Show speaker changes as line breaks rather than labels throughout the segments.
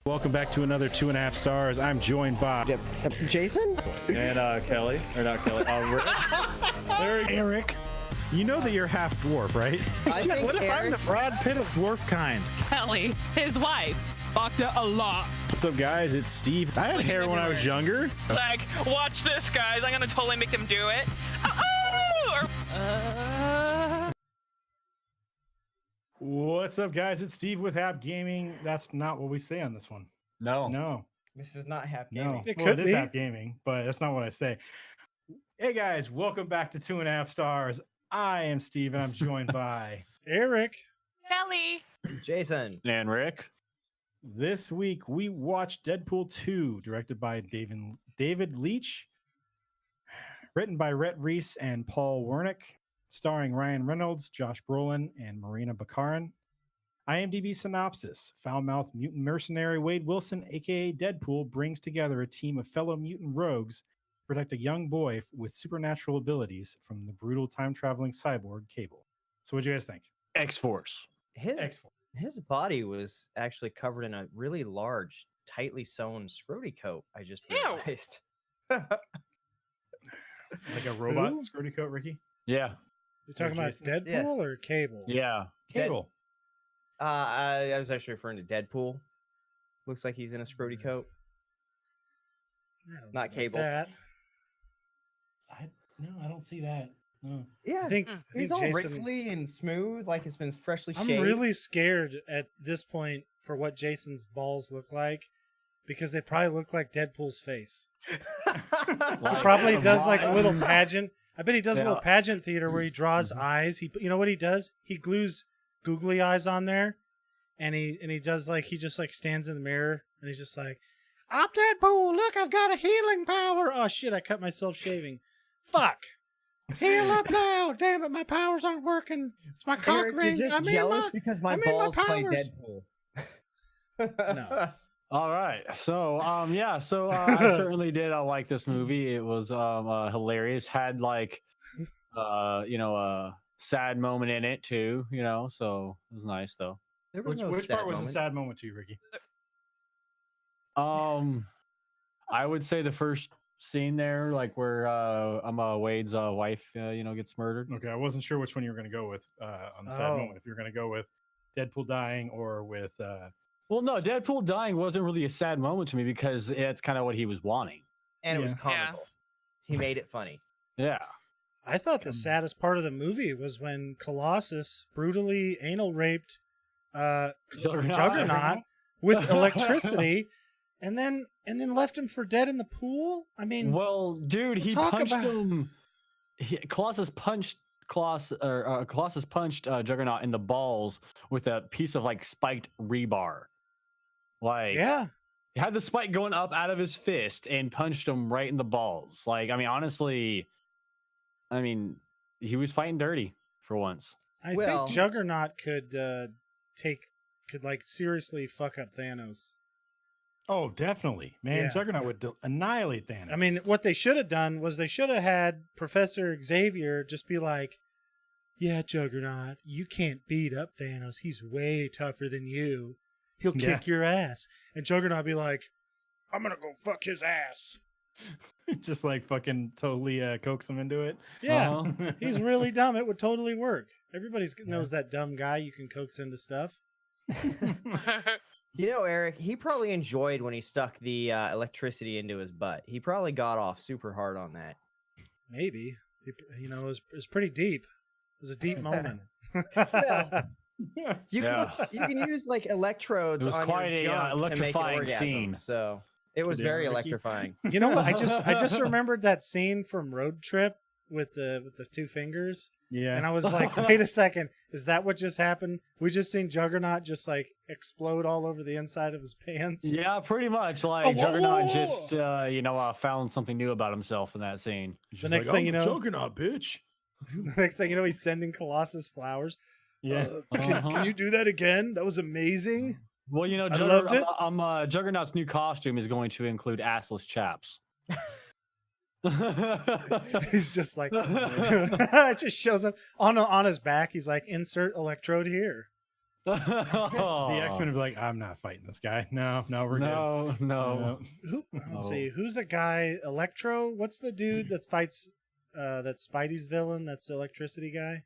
Welcome back to another 2.5 stars. I'm joined by
Jason
and Kelly, or not Kelly,
Erik. You know that you're half dwarf, right?
I think
What if I'm the Brad Pitt of dwarf kind?
Kelly, his wife, fucked it a lot.
What's up, guys? It's Steve. I had hair when I was younger.
Like, watch this, guys. I'm gonna totally make them do it.
What's up, guys? It's Steve with Hap Gaming. That's not what we say on this one. No.
this is not Hap Gaming.
No.
It
Well,
could
it is
be.
Hap Gaming, but that's not what I say. Hey, guys. Welcome back to 2.5 stars. I am Steve, and I'm joined by...
Erik.
Kelly.
Jason.
and Rick.
This week, we watched Deadpool 2, directed by David Leitch, written by Rhett Reese and Paul Wernick, starring Ryan Reynolds, Josh Brolin, and Marina Baccarin. IMDb synopsis: foul-mouthed mutant mercenary Wade Wilson, aka Deadpool, brings together a team of fellow mutant rogues to protect a young boy with supernatural abilities from the brutal time-traveling cyborg Cable. So what'd you guys think?
X-Force.
His body was actually covered in a really large, tightly sewn scroty coat. I just
Ew.
realized.
Like a robot
Who?
scroty coat, Ricky?
Yeah.
You're talking about
Jason?
Deadpool
Yes.
or Cable?
Yeah.
Cable.
I was actually referring to Deadpool. Looks like he's in a scroty coat.
I don't know
Not
about
Cable.
That.
No, I don't see that. No.
Yeah,
I think,
he's
I
all
think Jason.
wrinkly and smooth, like it's been freshly
I'm
shaved.
really scared at this point for what Jason's balls look like, because they probably look like Deadpool's face. He probably does like a little pageant. I bet he does a little pageant theater where he draws eyes. You know what he does? He glues googly eyes on there, and he does like he just like stands in the mirror and he's just like, "I'm Deadpool. Look, I've got a healing power." Oh shit! I cut myself shaving. Fuck. Heal up now! Damn it, my powers aren't working. It's my cock
Erik,
ring.
you're just
I'm in
jealous
my-
because my
I'm in my
balls play
powers.
Deadpool.
No.
All right. So, I certainly did. I like this movie. It was hilarious. Had like, a sad moment in it too. So it was nice though.
There was no
Which
sad
part was a
moment.
sad moment to you, Ricky?
I would say the first scene there, like where Wade's wife, gets murdered.
Okay, I wasn't sure which one you were going to go with on the sad
Oh.
moment. If you were going to go with Deadpool dying or with...
Well, no, Deadpool dying wasn't really a sad moment to me because it's kind of what he was wanting.
And it was
Yeah.
Yeah.
comical. He made it funny.
Yeah.
I thought the saddest part of the movie was when Colossus brutally anal raped Juggernaut with electricity, and then left him for dead in the pool. I mean,
Well, dude, he
talk
punched
about-
him. Colossus punched Juggernaut in the balls with a piece of like spiked rebar. Like,
yeah,
he had the spike going up out of his fist and punched him right in the balls. Like, I mean, honestly, he was fighting dirty for once.
I
Well-
think Juggernaut could like seriously fuck up Thanos.
Oh, definitely. Man,
Yeah.
Juggernaut would annihilate Thanos.
I mean, what they should have done was they should have had Professor Xavier just be like, "Yeah, Juggernaut, you can't beat up Thanos. He's way tougher than you. He'll kick your ass." And Juggernaut be like, "I'm gonna go fuck his ass."
just like fucking totally coax him into it.
Yeah,
Uh-huh.
he's really dumb. It would totally work. Everybody knows that dumb guy you can coax into stuff.
You know, Erik, he probably enjoyed when he stuck the electricity into his butt. He probably got off super hard on that.
Maybe. It was pretty deep. It was a deep moment.
Well, You
Yeah.
can use like electrodes
It was
on
quite
your
a,
junk to make it
electrifying
orgasm.
scene.
So it was
Yeah,
very
Ricky.
electrifying.
You know what? I just remembered that scene from Road Trip with the two fingers,
Yeah.
and I was like, wait a second, is that what just happened? We just seen Juggernaut just like explode all over the inside of his pants.
Yeah, pretty much. Like
Oh, whoa,
Juggernaut
whoa.
just, found something new about himself in that scene.
The next thing you know,
Juggernaut, bitch.
the next thing you know, he's sending Colossus flowers.
Yeah.
Can you do that again? That was amazing.
Well,
I loved it.
Juggernaut's new costume is going to include assless chaps.
He's just like, it just shows up on his back. He's like, insert electrode here.
The X-Men would be like, I'm not fighting this guy. No, we're good.
No.
Let's see. Who's a guy? Electro? What's the dude that fights? That's Spidey's villain. That's the electricity guy.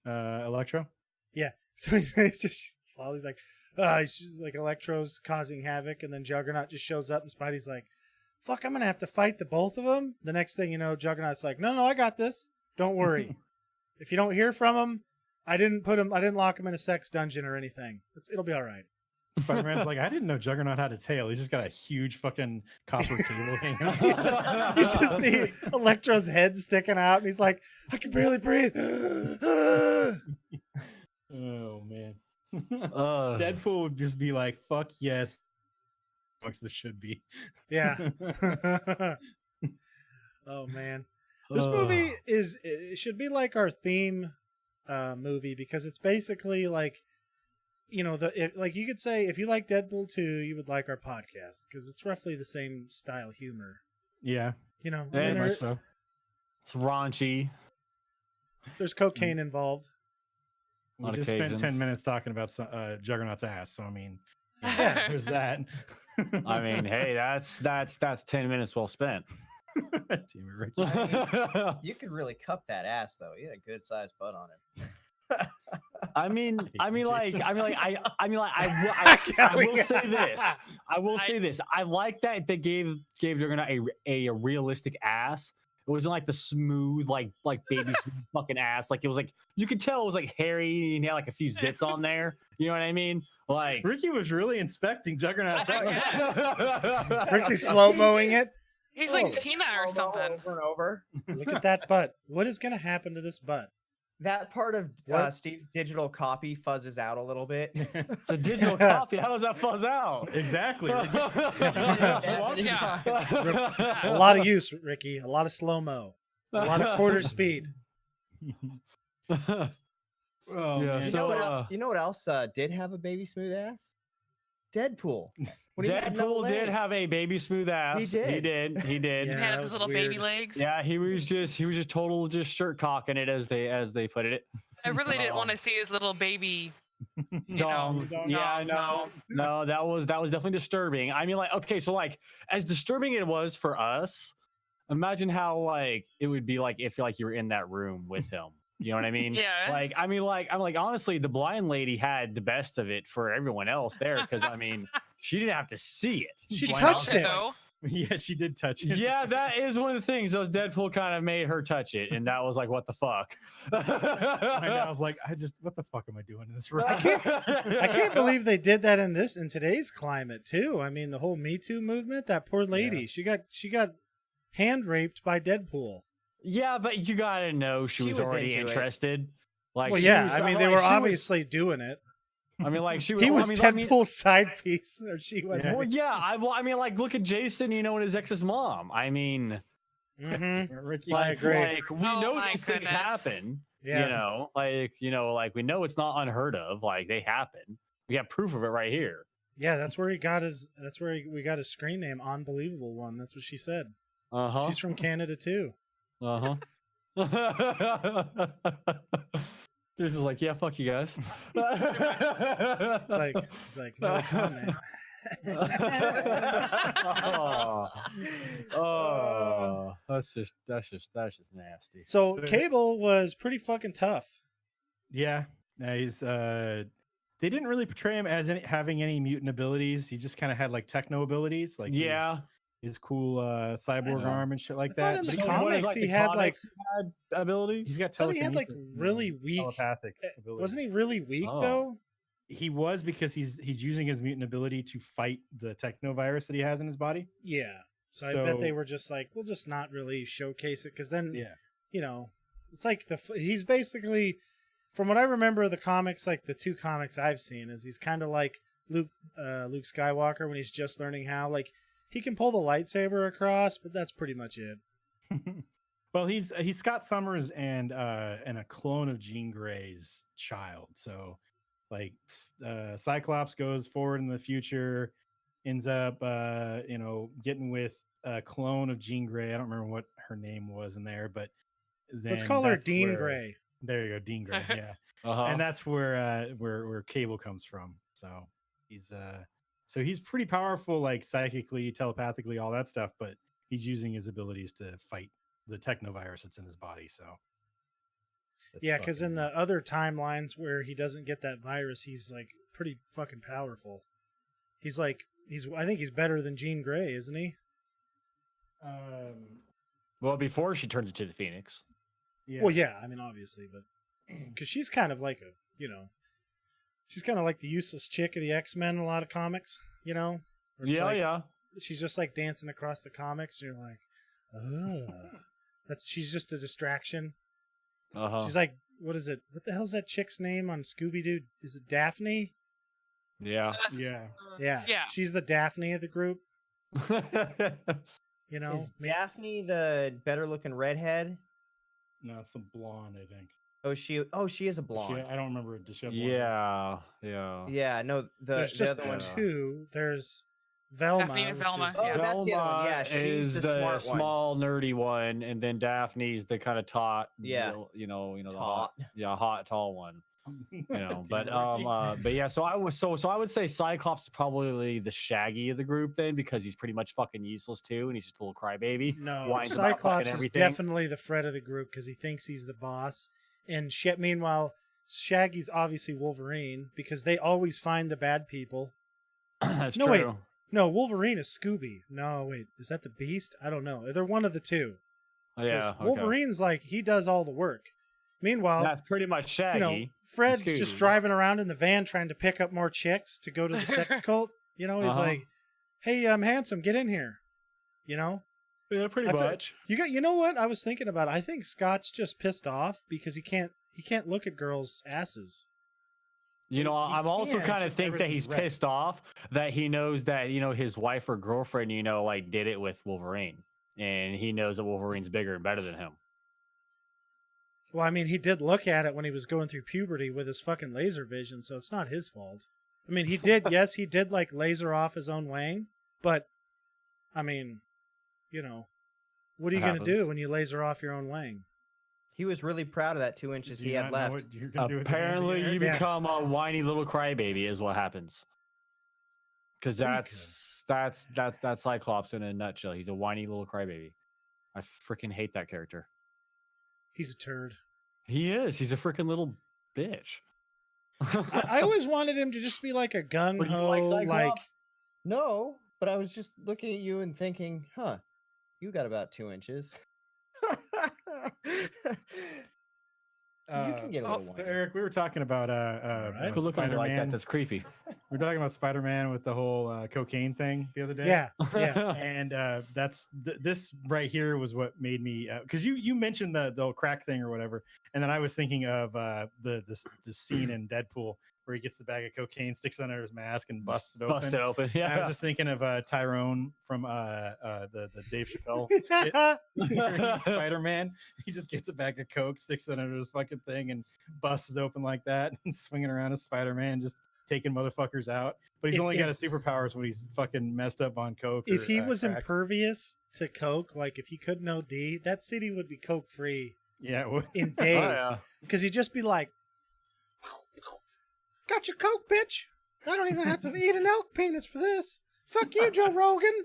Electro.
Yeah. So he's just He's like, he's just like Electro's causing havoc, and then Juggernaut just shows up, and Spidey's like, "Fuck, I'm gonna have to fight the both of them." The next thing you know, Juggernaut's like, "No, I got this. Don't worry. If you don't hear from him, I didn't lock him in a sex dungeon or anything. It'll be all right."
Spider-Man's like, I didn't know Juggernaut had a tail. He's just got a huge fucking copper cable hanging out.
You just see Electro's head sticking out, and he's like, "I can barely breathe."
Oh man. Deadpool would just be like, "Fuck yes, fucks this should be."
Yeah. Oh man, this movie it should be like our theme movie, because it's basically like, like you could say if you like Deadpool 2, you would like our podcast, because it's roughly the same style humor.
Yeah.
It's raunchy.
There's cocaine involved.
We
On
just spent
occasions.
10 minutes talking about Juggernaut's ass, so I mean,
Yeah.
there's that.
I mean, hey, that's 10 minutes well spent.
Damn it, Ricky.
You could really cup that ass though. You had a good sized butt on it.
I will say this. I will say this. I like that they gave Juggernaut a realistic ass. It wasn't like the smooth, like baby smooth fucking ass. Like it was like you could tell it was like hairy and had like a few zits on there. You know what I mean? Like
Ricky was really inspecting Juggernaut's ass.
Ricky slow-moing it.
He's like Tina or something.
Over and over.
Look at that butt. What is going to happen to this butt?
That part of
What?
Steve's digital copy fuzzes out a little bit.
it's a digital copy. How does that fuzz out?
Exactly.
Yeah.
A lot of use, Ricky. A lot of slow-mo. A lot of quarter speed.
Oh,
Yeah,
man.
so,
You know what else did have a baby smooth ass? Deadpool. When he had no
Deadpool did
legs.
have a baby smooth ass.
He did.
He did.
Yeah,
He
that
had his
was
little
weird.
baby legs.
Yeah, he was just total shirt cocking it as they put it.
I really didn't want to see his little baby.
Dong. Yeah, no, that was definitely disturbing. I mean, like, okay, so like as disturbing it was for us, imagine how like it would be like if like you were in that room with him. You know what I mean?
Yeah.
Like, I mean, like, I'm like, honestly, the blind lady had the best of it for everyone else there, because I mean, she didn't have to see it.
She
Blind
touched
officer.
it.
So,
Yeah, she did touch it.
Yeah, that is one of the things. Those Deadpool kind of made her touch it, and that was like, what the fuck?
I was like, what the fuck am I doing in this room?
I can't believe they did that in today's climate too. I mean, the whole Me Too movement. That poor lady, she got hand raped by Deadpool.
Yeah, but you gotta know she was already
into it.
interested. Like,
Well,
she
yeah,
was-
I mean,
like,
they were
she was-
obviously doing it.
I mean, like she was.
He was
I mean,
Deadpool's side piece, or she was.
well, yeah. I mean, like, look at Jason. You know, and his ex's mom. I mean,
Mhm.
Ricky,
I agree.
Like, we
Oh
know
my
these things
goodness.
happen.
Yeah.
You know, like we know it's not unheard of. Like they happen. We got proof of it right here.
Yeah, that's where he got his. That's where we got his screen name, Unbelievable One. That's what she said.
Uh huh.
She's from Canada too.
Uh huh. This is like, yeah, fuck you guys.
It's like no comment.
oh, that's just nasty.
So Cable was pretty fucking tough.
yeah, he's they didn't really portray him as having any mutant abilities. He just kind of had like techno abilities, like
Yeah.
his cool cyborg
thought-
arm and shit like
I thought
that.
in
But
the
he-
comics he had, like-
had abilities.
he's got
I thought he had, like,
telekinesis and
really weak-
telepathic abilities.
Wasn't he really weak
Oh.
though?
He was, because he's using his mutant ability to fight the technovirus that he has in his body.
Yeah. So I bet they
So-
were just like, we'll just not really showcase it, because then
Yeah.
it's like he's basically, from what I remember of the comics, like the two comics I've seen, is he's kind of like Luke Skywalker when he's just learning how, like, he can pull the lightsaber across, but that's pretty much it.
Well, he's Scott Summers and a clone of Jean Grey's child. So, like, Cyclops goes forward in the future, ends up getting with a clone of Jean Grey. I don't remember what her name was in there, but then
Let's call her
that's
Dean
where-
Grey.
There you go, Dean Grey. Yeah. and that's where Cable comes from. So he's pretty powerful, like psychically, telepathically, all that stuff. But he's using his abilities to fight the technovirus that's in his body. So
yeah, because in the other timelines where he doesn't get that virus, he's like pretty fucking powerful. I think he's better than Jean Grey, isn't he?
Well, before she turns into the Phoenix.
Yeah.
Well, yeah, I mean, obviously, but because she's kind of like she's kind of like the useless chick of the X-Men in a lot of comics, where it's like, she's just like dancing across the comics, and you're like, oh, she's just a distraction. She's like, what is it? What the hell's that chick's name on Scooby-Doo? Is it Daphne?
Yeah.
Yeah. She's the Daphne of the group.
Is Daphne the better-looking redhead?
No, it's a blonde, I think.
She is a blonde.
I don't remember. Does she have blonde?
Yeah. No,
there's just
other one.
two. There's Velma.
Daphne and Velma.
Oh, that's the other one. Yeah, she's
is
the smart
small, nerdy one, and then Daphne's the kind of taut.
Yeah.
You know, the
Taut.
hot, tall one. But yeah. So I would say Cyclops is probably the Shaggy of the group then, because he's pretty much fucking useless too, and he's just a little crybaby.
No, Cyclops is definitely the Fred of the group because he thinks he's the boss. And meanwhile, Shaggy's obviously Wolverine because they always find the bad people.
That's
no,
true.
Wait, no, Wolverine is Scooby. No, wait, is that the Beast? I don't know. They're one of the two.
Yeah, okay.
Wolverine's like he does all the work. Meanwhile,
that's pretty much Shaggy.
Fred's just driving around in the van trying to pick up more chicks to go to the sex cult. He's like, "Hey, I'm handsome, get in here."
Yeah, pretty much.
You know what I was thinking about? I think Scott's just pissed off because he can't look at girls' asses.
I'm also kind of think that he's pissed off that he knows that his wife or girlfriend like did it with Wolverine, and he knows that Wolverine's bigger and better than him.
Well, I mean, he did look at it when he was going through puberty with his fucking laser vision, so it's not his fault. I mean, he did, yes, he did like laser off his own wang, but I mean, what are you going to do when you laser off your own wang?
He was really proud of that 2 inches he had left.
Apparently, you become a whiny little crybaby is what happens. Because that's Cyclops in a nutshell. He's a whiny little crybaby. I freaking hate that character.
He's a turd.
He is. He's a freaking little bitch.
I always wanted him to just be like a gung ho,
No, but I was just looking at you and thinking, you got about 2 inches. You can get a little
so Eric, we were talking about
Spider-Man. Like that. That's creepy.
We're talking about Spider-Man with the whole cocaine thing the other day.
Yeah.
And this right here was what made me because you mentioned the crack thing or whatever, and then I was thinking of the scene in Deadpool where he gets the bag of cocaine, sticks it under his mask, and busts it open.
Busts it open. Yeah.
And I was just thinking of Tyrone from the Dave Chappelle skit where he's Spider-Man. He just gets a bag of coke, sticks it under his fucking thing, and busts it open like that, and swinging around as Spider-Man, just taking motherfuckers out. But he's only got his superpowers when he's fucking messed up on coke.
If he was impervious to coke, like if he couldn't OD, that city would be coke free.
Yeah, it would.
In days, because he'd just be like, "Got your coke, bitch! I don't even have to eat an elk penis for this. Fuck you, Joe Rogan."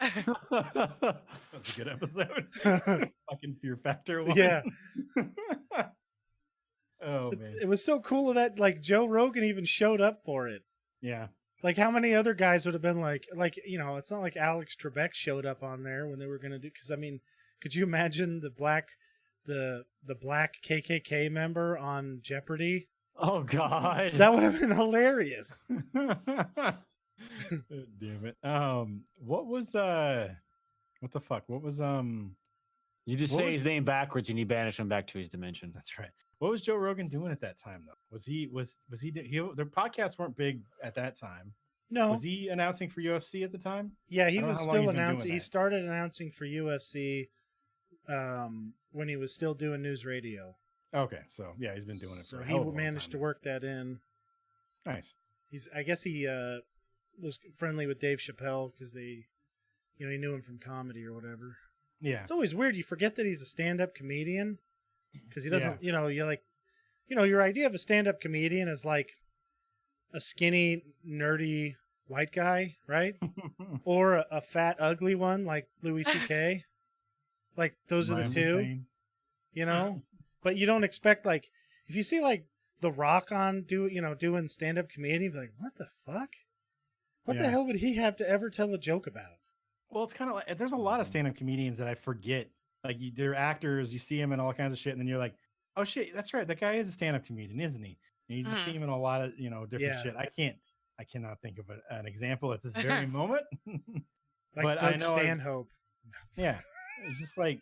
That's a good episode. Fucking Fear Factor one.
Yeah.
Oh man,
it was so cool that like Joe Rogan even showed up for it.
Yeah.
Like how many other guys would have been like it's not like Alex Trebek showed up on there when they were gonna do, because I mean, could you imagine the black KKK member on Jeopardy?
Oh God,
that would have been hilarious.
Damn it. What was what the fuck? What was
You just say his name backwards and you banish him back to his dimension.
That's right. What was Joe Rogan doing at that time though? Was he their podcasts weren't big at that time?
No.
Was he announcing for UFC at the time?
Yeah, he was still announcing. He started announcing for UFC when he was still doing news radio.
Okay, so yeah, he's been doing it for.
So he managed to work that in.
Nice.
I guess he was friendly with Dave Chappelle because he knew him from comedy or whatever.
Yeah.
It's always weird. You forget that he's a stand-up comedian because he doesn't. You're like, your idea of a stand-up comedian is like a skinny, nerdy white guy, right? Or a fat, ugly one like Louis C.K. Like those are the
Ryan
two,
McCain.
But you don't expect like if you see like The Rock on doing stand-up comedy, you'd be like, what the fuck? What the
Yeah.
hell would he have to ever tell a joke about?
Well, it's kind of like there's a lot of stand-up comedians that I forget. Like they're actors, you see them in all kinds of shit, and then you're like, oh shit, that's right, that guy is a stand-up comedian, isn't he? And you just see him in a lot of different
Yeah.
shit. I cannot think of an example at this very moment.
Like
But
Doug
I know
Stanhope.
Yeah, it's just like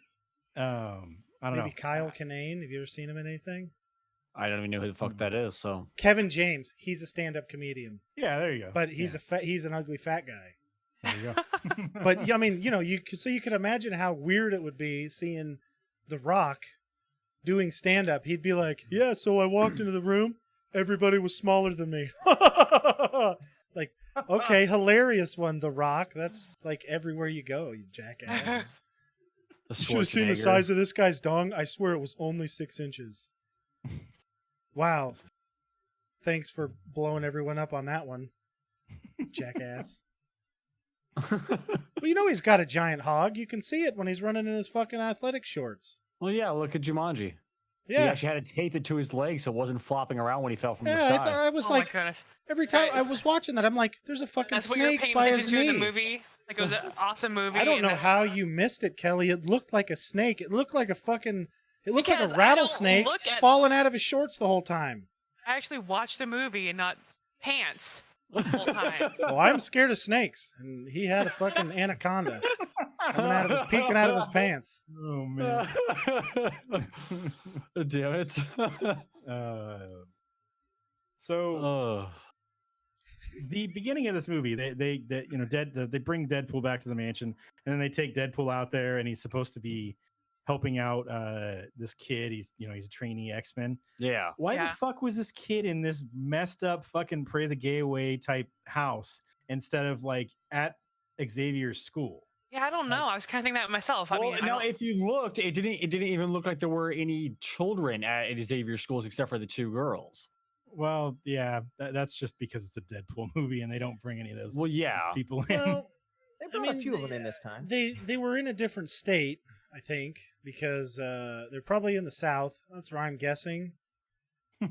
I don't
Maybe
know.
Kyle Kinane. Have you ever seen him in anything?
I don't even know who the fuck that is. So
Kevin James. He's a stand-up comedian,
Yeah, there you go.
but he's he's an ugly fat guy.
There you go.
But I mean, you could imagine how weird it would be seeing The Rock doing stand-up. He'd be like, "Yeah, so I walked into the room, everybody was smaller than me." Like, okay, hilarious one, The Rock. That's like everywhere you go, you jackass. You should have seen the size of this guy's dong. I swear it was only 6 inches. Wow. Thanks for blowing everyone up on that one, jackass. Well, he's got a giant hog. You can see it when he's running in his fucking athletic shorts.
Well, yeah, look at Jumanji. He
Yeah.
actually had to tape it to his leg so it wasn't flopping around when he fell from the
Yeah,
sky.
I was
Oh
like,
my goodness.
every time
Right.
I was watching that, I'm like, there's a fucking
That's what you're
snake
paying
by his
attention to in
knee.
the movie. Like it was an awesome movie.
I don't
and
know
that's-
how you missed it, Kelly. It looked like a snake. It looked like a fucking. It looked like
Because
a
I don't
rattlesnake
look at-
falling out of his shorts the whole time.
I actually watched the movie and not pants the whole time.
Well, I'm scared of snakes, and he had a fucking anaconda peeking out of his pants.
Oh man.
Damn it.
So
Oh.
the beginning of this movie, they bring Deadpool back to the mansion, and then they take Deadpool out there, and he's supposed to be helping out this kid. He's a trainee X-Men.
Yeah.
Why
Yeah.
the fuck was this kid in this messed up fucking pray the gay away type house instead of like at Xavier's school?
Yeah, I don't know. I was kind of thinking that myself. I
Well,
mean, I
no,
don't-
if you looked, it didn't even look like there were any children at Xavier schools except for the 2 girls.
Well, yeah, that's just because it's a Deadpool movie and they don't bring any of those
Well, yeah.
people in.
Well,
They brought a few of them in this time.
They were in a different state, I think, because they're probably in the South. That's where I'm guessing.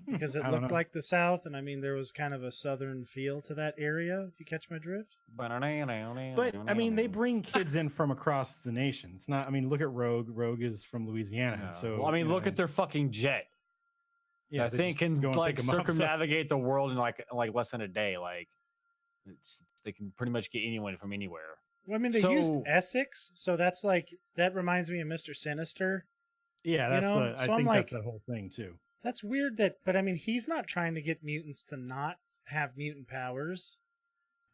Because it
I don't
looked
know.
like the South, and I mean, there was kind of a southern feel to that area, if you catch my drift.
But I mean, they bring kids in from across the nation. It's not. I mean, look at Rogue. Rogue is from Louisiana.
Yeah.
So
Well, I mean,
you
look
know,
at their fucking jet.
yeah,
That
they
thing
just
can
go and
like
pick 'em up, so-
circumnavigate the world in like less than a day. Like, they can pretty much get anyone from anywhere.
Well, I mean, they used
So-
Essex, so that reminds me of Mr. Sinister.
Yeah,
you
that's
know,
I
so I'm
think
like-
that's that whole thing too.
That's weird but I mean, he's not trying to get mutants to not have mutant powers.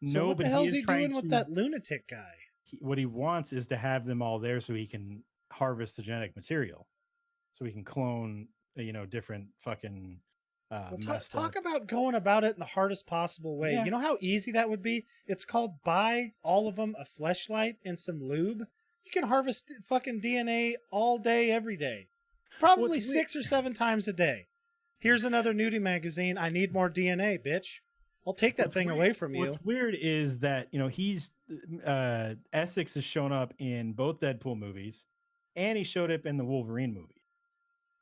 So
No,
what the
but
hell
he
is
is
he
trying
doing with
to-
that lunatic guy?
What he wants is to have them all there so he can harvest the genetic material, so he can clone different fucking.
Well,
messed
talk
up-
about going about it in the hardest possible way.
Yeah.
You know how easy that would be? It's called buy all of them a fleshlight and some lube. You can harvest fucking DNA all day, every day. Probably
it's
6 or 7 times a day. Here's another nudie magazine. I need more DNA, bitch. I'll take that
What's
thing
weird-
away from you.
What's weird is that he's Essex has shown up in both Deadpool movies, and he showed up in the Wolverine movie,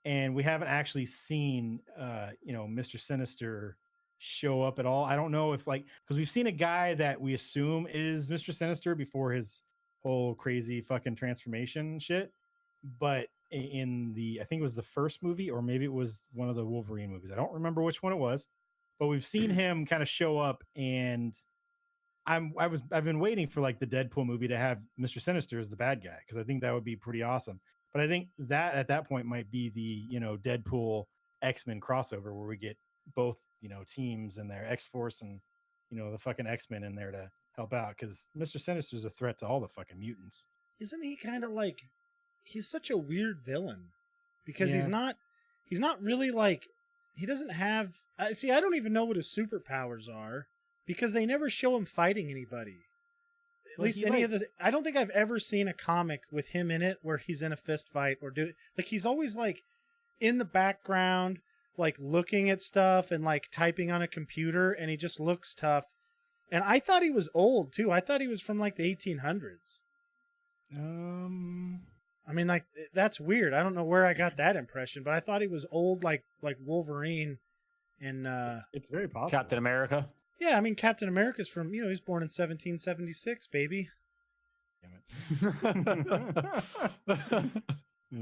and we haven't actually seen Mr. Sinister show up at all. I don't know if because we've seen a guy that we assume is Mr. Sinister before his whole crazy fucking transformation shit, but in I think it was the first movie, or maybe it was one of the Wolverine movies. I don't remember which one it was, but we've seen him kind of show up, and I've been waiting for like the Deadpool movie to have Mr. Sinister as the bad guy, because I think that would be pretty awesome. But I think that at that point might be the Deadpool X-Men crossover, where we get both teams and their X-Force and the fucking X-Men in there to help out, because Mr. Sinister is a threat to all the fucking mutants.
Isn't he kind of like he's such a weird villain because he's
Yeah.
not really like he doesn't have see, I don't even know what his superpowers are because they never show him fighting anybody. At
Well,
least
he,
any
like-
of the I don't think I've ever seen a comic with him in it where he's in a fist fight or he's always like in the background like looking at stuff and like typing on a computer, and he just looks tough. And I thought he was old too. I thought he was from like the 1800s. I mean, like that's weird. I don't know where I got that impression, but I thought he was old, like Wolverine, and
it's very possible.
Captain America.
yeah, I mean Captain America's from he's born in 1776, baby.
Damn it. Oh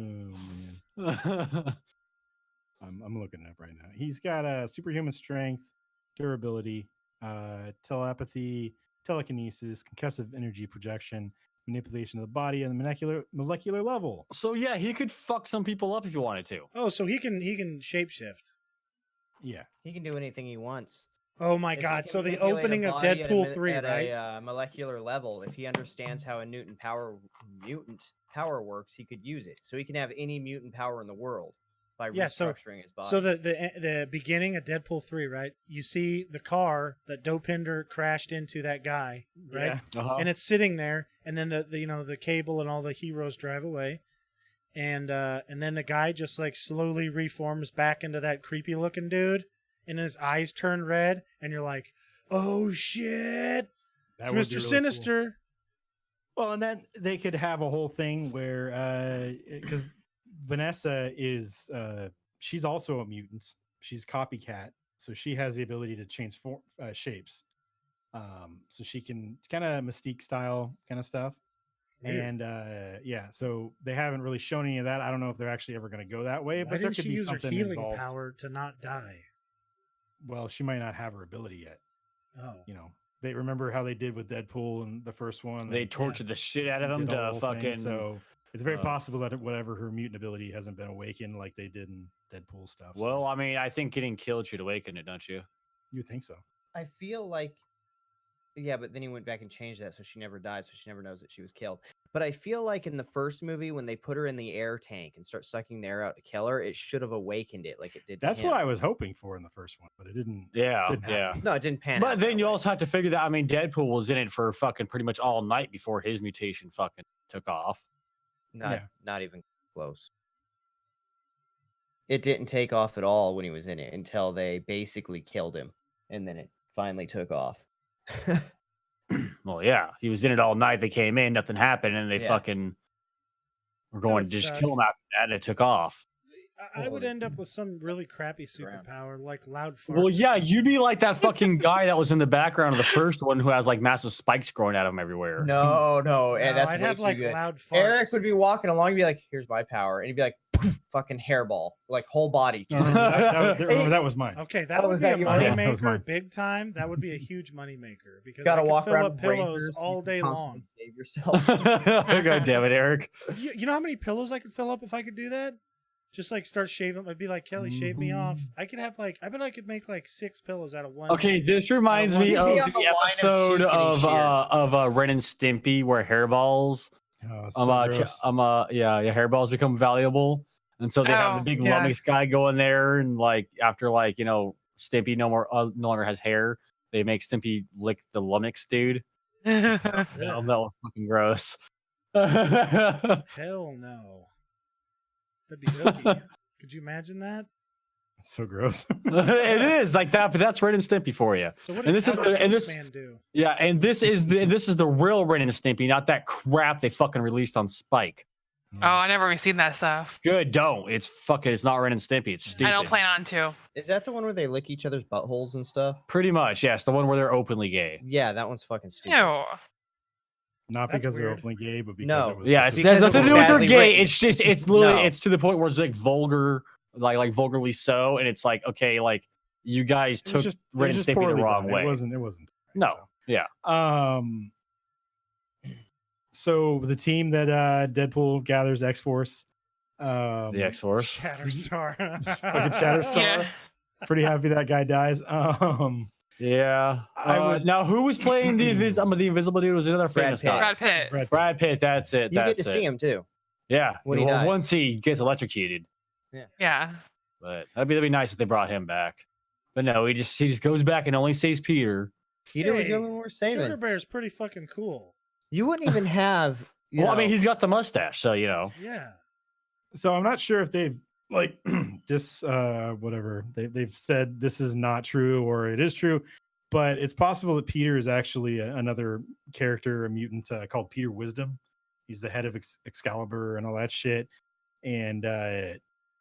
man. I'm looking it up right now. He's got superhuman strength, durability, telepathy, telekinesis, concussive energy projection, manipulation of the body, and the molecular level.
So yeah, he could fuck some people up if he wanted to.
Oh, so he can shapeshift.
Yeah.
He can do anything he wants.
Oh my
If he
God!
can
So the
manipulate a
opening of
body at a
Deadpool
mi-
3,
at
right?
a molecular level, if he understands how a mutant power works, he could use it. So he can have any mutant power in the world by
Yeah, so-
restructuring his body.
So the beginning of Deadpool 3, right? You see the car that Dopinder crashed into that guy, right?
Yeah.
Uh-huh.
And it's sitting there, and then the cable and all the heroes drive away, and then the guy just like slowly reforms back into that creepy looking dude, and his eyes turn red, and you're like, oh shit,
That
it's
would
Mr.
be really cool.
Sinister.
Well, and then they could have a whole thing where, because Vanessa is, she's also a mutant. She's copycat, so she has the ability to change shapes. So she can kind of Mystique style kind of stuff.
Weird.
And yeah, so they haven't really shown any of that. I don't know if they're actually ever going to go that way,
Why
but there
didn't
could
she
be
use her
something
healing
involved.
power to not die?
Well, she might not have her ability yet.
Oh,
They remember how they did with Deadpool in the first one.
They tortured the shit out of him
did all
to
the whole thing,
fucking.
So it's very
uh,
possible that whatever her mutant ability hasn't been awakened like they did in Deadpool stuff. so
Well, I mean, I think getting killed should awaken it, don't you?
you think so?
I feel like, yeah, but then he went back and changed that, so she never died, so she never knows that she was killed. But I feel like in the first movie, when they put her in the air tank and start sucking the air out to kill her, it should have awakened it like it did.
That's
to
what
him.
I was hoping for in the first one, but it didn't.
Yeah,
Didn't happen.
yeah.
No, it didn't pan out.
But then
that
you
way.
also have to figure that. I mean, Deadpool was in it for fucking pretty much all night before his mutation fucking took off.
Not even close. It didn't take off at all when he was in it until they basically killed him, and then it finally took off.
Well, yeah, he was in it all night. They came in, nothing happened, and they
Yeah.
fucking were going
would
to just
suck.
kill him after that, and it took off.
I would
Holy-
end up with some really crappy
Ground.
superpower, like loud farts.
Well,
or
yeah,
something.
you'd be like that fucking guy that was in the background of the first one who has like massive spikes growing out of him everywhere.
No,
No,
and that's
I'd
way
have
too
like
good.
loud farts.
Eric would be walking along and be like, "Here's my power," and he'd be like, "Fucking hairball, like whole body." Just
Remember that was mine.
Okay, that
Oh,
would
was
be a
that yours?
money
Yeah, that was
maker
mine.
big time. That would be a huge money maker because
gotta
I could
walk
fill
around
up
with
pillows
razors, you
all
can
day
constantly
long.
Shave yourself.
God damn it, Eric.
You know how many pillows I could fill up if I could do that? Just like start shaving. I'd be like, Kelly, shave me off. I could have like, I bet I could make like 6 pillows out of one.
Okay, this reminds
one-
me
You'd
of
be on the
the
line of
episode
shit getting
of Ren and Stimpy where hairballs,
Oh, so gross.
hairballs become valuable, and so they have the
Oh,
big
yeah.
lummox guy go in there, and like after like Stimpy no longer has hair, they make Stimpy lick the lummox dude.
Ugh,
That was fucking gross.
hell no. That'd be icky. Could you imagine that?
It's so gross.
It is like that, but that's Ren and Stimpy for you.
So what
And
did
this is the- and this-
man do?
Yeah, and this is the real Ren and Stimpy, not that crap they fucking released on Spike.
Oh, I never really seen that stuff.
Good, don't. It's not Ren and Stimpy. It's stupid.
I don't plan on to.
Is that the one where they lick each other's buttholes and stuff?
Pretty much, yes. The one where they're openly gay.
Yeah, that one's fucking stupid.
Ew.
Not
That's
because they're
weird.
openly gay, but because
No.
it was
Yeah,
just
it
because
has
it
nothing to
was
do with they're
badly
gay.
written.
It's literally
No.
it's to the point where it's like vulgar, like vulgarly so, and it's like okay, like you guys
it was
took
just- it
Ren
was
and
just
Stimpy the
poorly
wrong
done.
way.
It wasn't. right,
No,
so.
yeah.
So the team that Deadpool gathers, X-Force.
The X Force.
Shatterstar.
Fucking Shatterstar.
Yeah.
Pretty happy that guy dies.
Yeah.
I would-
Now who was playing the invisible dude? Was another
Brad
famous
Pitt.
guy.
Brad Pitt.
Brad Pitt.
Brad Pitt. That's it.
You
That's
get to
it.
see him too.
Yeah.
when he
well,
dies.
once he gets electrocuted.
Yeah.
But that'd be nice if they brought him back. But no, he just goes back and only saves Peter.
Peter was
Hey,
the only one worth saving.
Sugar Bear's pretty fucking cool.
You wouldn't even have.
Well, I mean, he's got the mustache, so
Yeah.
So I'm not sure if they've like this whatever they've said this is not true or it is true, but it's possible that Peter is actually another character, a mutant called Peter Wisdom. He's the head of Excalibur and all that shit, and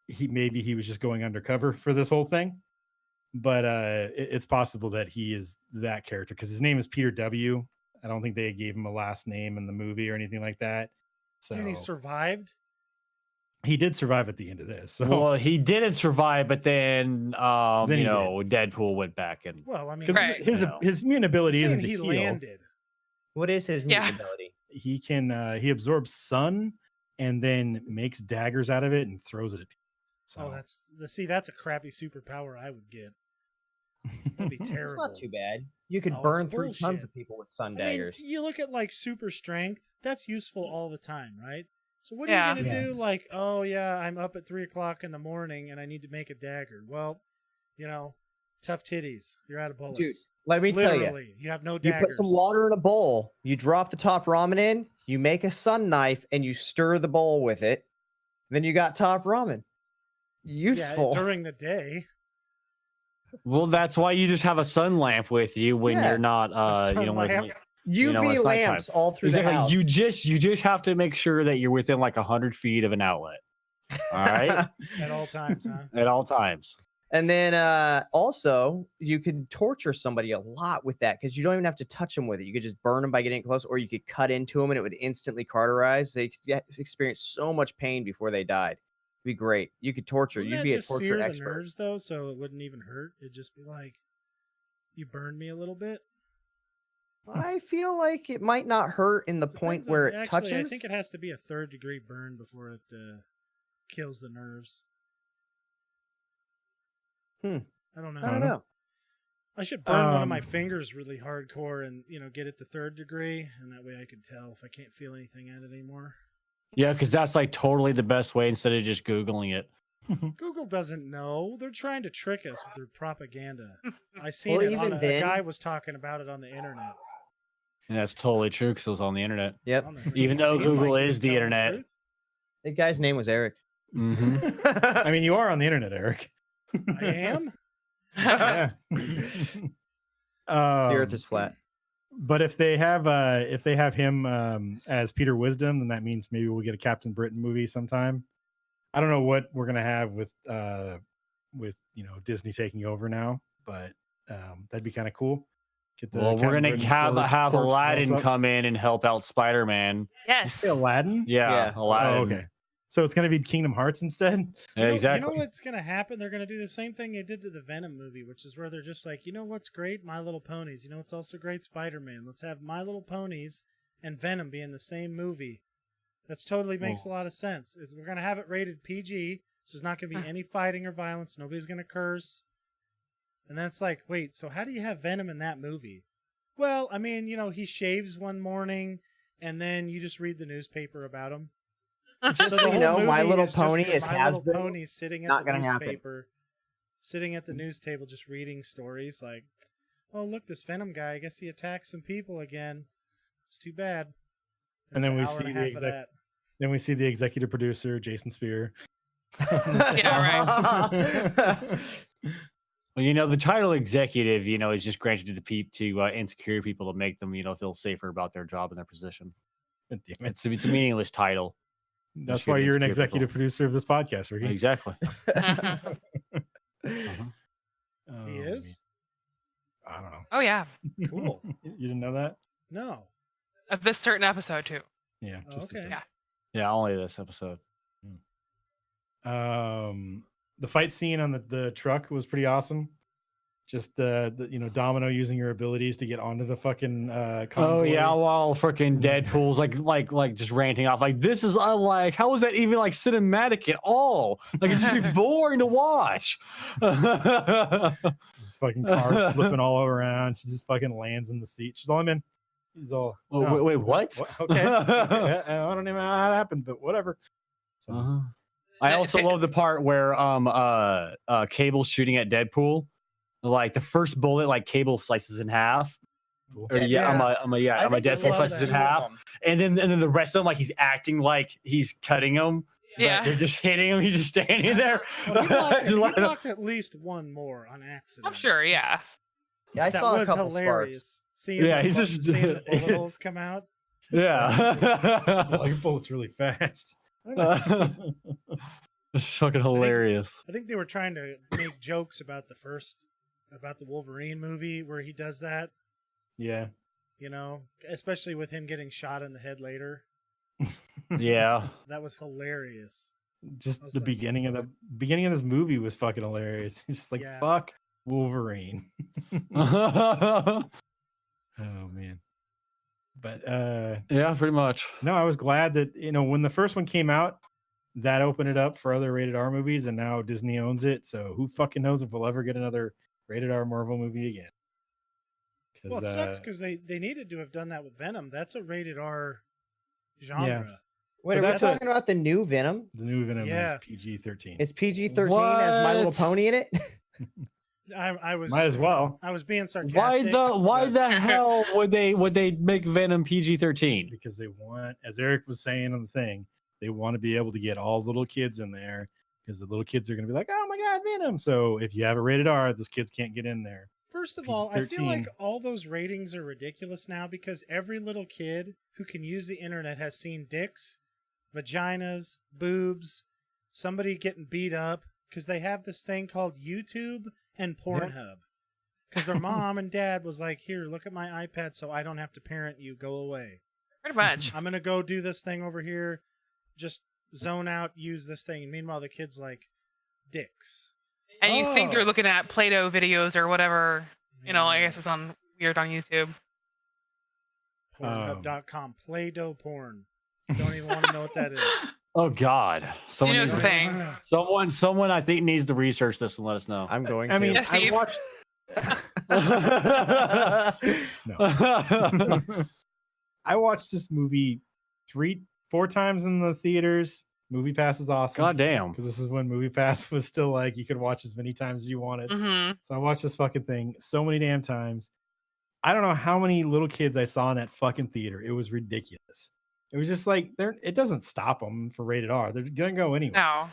he was just going undercover for this whole thing. But it's possible that he is that character because his name is Peter W. I don't think they gave him a last name in the movie or anything like that. So
And he survived.
he did survive at the end of this. So
Well, he didn't survive, but then,
Then he
you know, Deadpool went back and
Well, I mean,
because
Right.
his
You know.
his immune ability
saying
isn't to
he
heal.
landed.
What is his
Yeah.
mutant ability?
He can he absorbs sun and then makes daggers out of it and throws it at people. So
Oh, that's a crappy superpower I would get. That'd be terrible.
It's not too bad. You could
Oh, it's
burn through tons
bullshit.
of people with sun
I mean,
daggers.
you look at like super strength. That's useful all the time, right? So what
Yeah.
are you gonna
Yeah.
do? Like, oh yeah, I'm up at 3:00 in the morning and I need to make a dagger. Well, you know, tough titties. You're out of bullets.
Dude, let me tell you.
Literally, you have no
You
daggers.
put some water in a bowl, you drop the top ramen in, you make a sun knife, and you stir the bowl with it. Then you got top ramen. Useful.
Yeah, during the day.
well, that's why you just have a sun lamp with you when
Yeah,
you're not,
sun
you know, like,
lamp.
UV
know, it's nighttime.
lamps all through the
exactly.
house.
You just have to make sure that you're within like 100 feet of an outlet. All right,
At all times, huh?
at all times.
And then also, you could torture somebody a lot with that because you don't even have to touch them with it. You could just burn them by getting close, or you could cut into them and it would instantly cauterize. They could experience so much pain before they died. It'd be great. You could torture.
Wouldn't
You'd
that
be a
just sear
torture
the
expert.
nerves though, so it wouldn't even hurt? It'd just be like, you burned me a little bit.
I feel like it might not hurt in the point
Depends on-
where it
actually,
touches.
I think it has to be a 3rd-degree burn before it kills the nerves.
Hmm.
I don't know.
I don't know.
I should burn one of my
Um,
fingers really hardcore and get it to 3rd degree, and that way I can tell if I can't feel anything at it anymore.
Yeah, because that's like totally the best way instead of just Googling it.
Google doesn't know. They're trying to trick us with their propaganda. I seen
Well,
it
even
on a
then-
guy was talking about it on the internet.
And that's totally true because it was on the internet.
Yep.
It's on the-
Even
you
though
see it,
Google
like, you
is
can
the
tell
internet.
truth.
The guy's name was Eric.
Hmm.
I mean, you are on the internet, Eric.
I am.
Yeah.
The Earth is flat.
But if they have him as Peter Wisdom, then that means maybe we'll get a Captain Britain movie sometime. I don't know what we're gonna have with Disney taking over now, but that'd be kind of cool. Get the
Well, we're
Captain
gonna
Britain
have
corpse
Aladdin
also-
come in and help out Spider-Man.
You
Yes.
say Aladdin?
Yeah,
Yeah.
Aladdin.
Oh, okay. So it's gonna be Kingdom Hearts instead.
Yeah,
You
exactly.
know what's gonna happen? They're gonna do the same thing they did to the Venom movie, which is where they're just like, you know what's great? My Little Ponies. You know what's also great? Spider-Man. Let's have My Little Ponies and Venom be in the same movie. That's totally makes a lot of sense. We're gonna have it rated PG, so there's not gonna be any fighting or violence. Nobody's gonna curse. And then it's like, wait, so how do you have Venom in that movie? Well, I mean, he shaves one morning, and then you just read the newspaper about him.
Just
So
so
the
you
whole
know, My
movie
Little
is just
Pony
the
is
My Little
has been.
Pony sitting at
Not
the
gonna happen.
newspaper, sitting at the news table, just reading stories. Like, oh look, this Venom guy. I guess he attacked some people again. It's too bad.
And then
it's
we
an hour
see
and a
the
half of that.
Then we see the executive producer, Jason Spear.
Yeah,
Well, the title executive, is just granted to to insecure people to make them, feel safer about their job and their position.
God damn it.
It's a meaningless title.
That's
give
why you're an
insecure
executive
people.
producer of this podcast, Ricky.
Exactly.
Oh,
He is
I don't know.
Oh yeah.
cool.
You didn't know that?
No.
Of this certain episode too.
Yeah.
Oh,
Just to
okay.
say.
Yeah.
Yeah, only this episode.
The fight scene on the truck was pretty awesome. Just the Domino using your abilities to get onto the fucking
Oh
convoy.
yeah, while freaking Deadpool's like just ranting off like this is unlike. How is that even like cinematic at all? Like it'd just be boring to watch.
Just fucking cars flipping all around. She just fucking lands in the seat. She's all I'm in. He's all
Oh,
"No,
wait, what?
Okay. Okay. I don't even know how that happened, but whatever. So,
Uh-huh. I also love the part where Cable's shooting at Deadpool. Like the first bullet, like Cable slices in half.
cool.
Or,
Yeah.
I'm a
I think I
Deadpool
love
slices
that.
in half. And then the rest of them, like he's acting like he's cutting them.
Yeah.
They're just hitting him. He's just standing there.
Well, he blocked,
Just let him-
at least one more on accident.
I'm sure, yeah.
Yeah, I
That
saw a
was
couple
hilarious. Seeing
Yeah,
the
he's
bu-
just-
seeing the bullet holes come out.
Yeah.
Like bullets really fast.
It's fucking hilarious.
I think they were trying to make jokes about the Wolverine movie where he does that.
Yeah.
You know, especially with him getting shot in the head later.
Yeah.
That was hilarious.
Just
I was
the
like-
beginning of this movie was fucking hilarious. He's just like,
Yeah.
fuck Wolverine.
Yeah,
Oh man. But
pretty much.
no, I was glad that when the first one came out, that opened it up for other rated R movies, and now Disney owns it. So who fucking knows if we'll ever get another rated R Marvel movie again?
Well, it sucks because they needed to have done that with Venom. That's a rated R genre.
Wait,
But
are we
that's a-
talking about the new Venom?
the new Venom
Yeah.
is PG-13.
It's PG-13 has My Little
What?
Pony in it.
I was
Might as well,
I was being
Why
sarcastic.
why
but-
the hell would they make Venom PG-13?
because they want, as Eric was saying on the thing, they want to be able to get all little kids in there because the little kids are going to be like, oh my god, Venom. So if you have a rated R, those kids can't get in there.
First of all, I feel like
PG-13.
all those ratings are ridiculous now because every little kid who can use the internet has seen dicks, vaginas, boobs, somebody getting beat up because they have this thing called YouTube and Pornhub. Because their mom and dad was like, here, look at my iPad so I don't have to parent you. Go away.
Pretty much.
I'm going to go do this thing over here. Just zone out, use this thing. And meanwhile, the kid's like, dicks.
And you think they're
Oh.
looking at Play-Doh videos or whatever. I
Yeah.
guess it's on weird on YouTube.
Pornhub.com. Play-Doh porn. Don't even want to know what that is.
Oh God! Someone
know
needs
the
to,
thing.
someone I think needs to research this and let us know.
I'm going
I
to.
mean,
Yeah,
I
Steve.
watched. No. I watched this movie 3-4 times in the theaters. Movie Pass is awesome.
God damn!
Because this is when Movie Pass was still like you could watch as many times as you wanted.
Hmm.
So I watched this fucking thing so many damn times. I don't know how many little kids I saw in that fucking theater. It was ridiculous. It was just like it doesn't stop them for rated R. They're gonna go anyway.
No.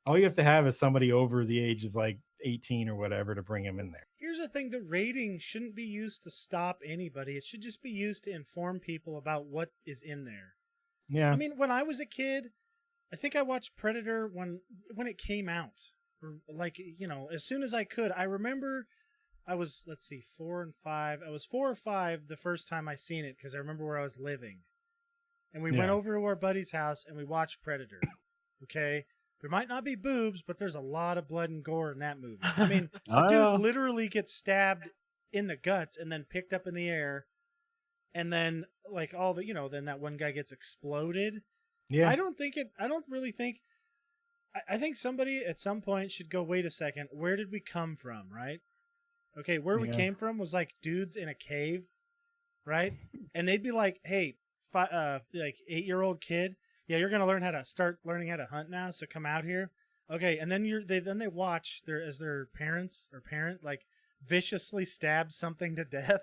All you have to have is somebody over the age of like 18 or whatever to bring them in there.
Here's the thing, the rating shouldn't be used to stop anybody. It should just be used to inform people about what is in there.
Yeah.
I mean, when I was a kid, I think I watched Predator when it came out. Or like, as soon as I could. I remember I was, 4 and 5. I was 4 or 5 the first time I seen it because I remember where I was living. And we went
Yeah.
over to our buddy's house and we watched Predator. Okay? There might not be boobs, but there's a lot of blood and gore in that movie. I mean, a
Oh, yeah.
dude literally gets stabbed in the guts and then picked up in the air. And then, like, then that one guy gets exploded.
yeah.
I don't really think. I think somebody at some point should go, wait a second, where did we come from, right? Okay, where we
Yeah.
came from was like dudes in a cave, right? And they'd be like, hey, like 8-year-old kid, yeah, you're gonna start learning how to hunt now, so come out here. Okay, and then they watch their parent like viciously stab something to death.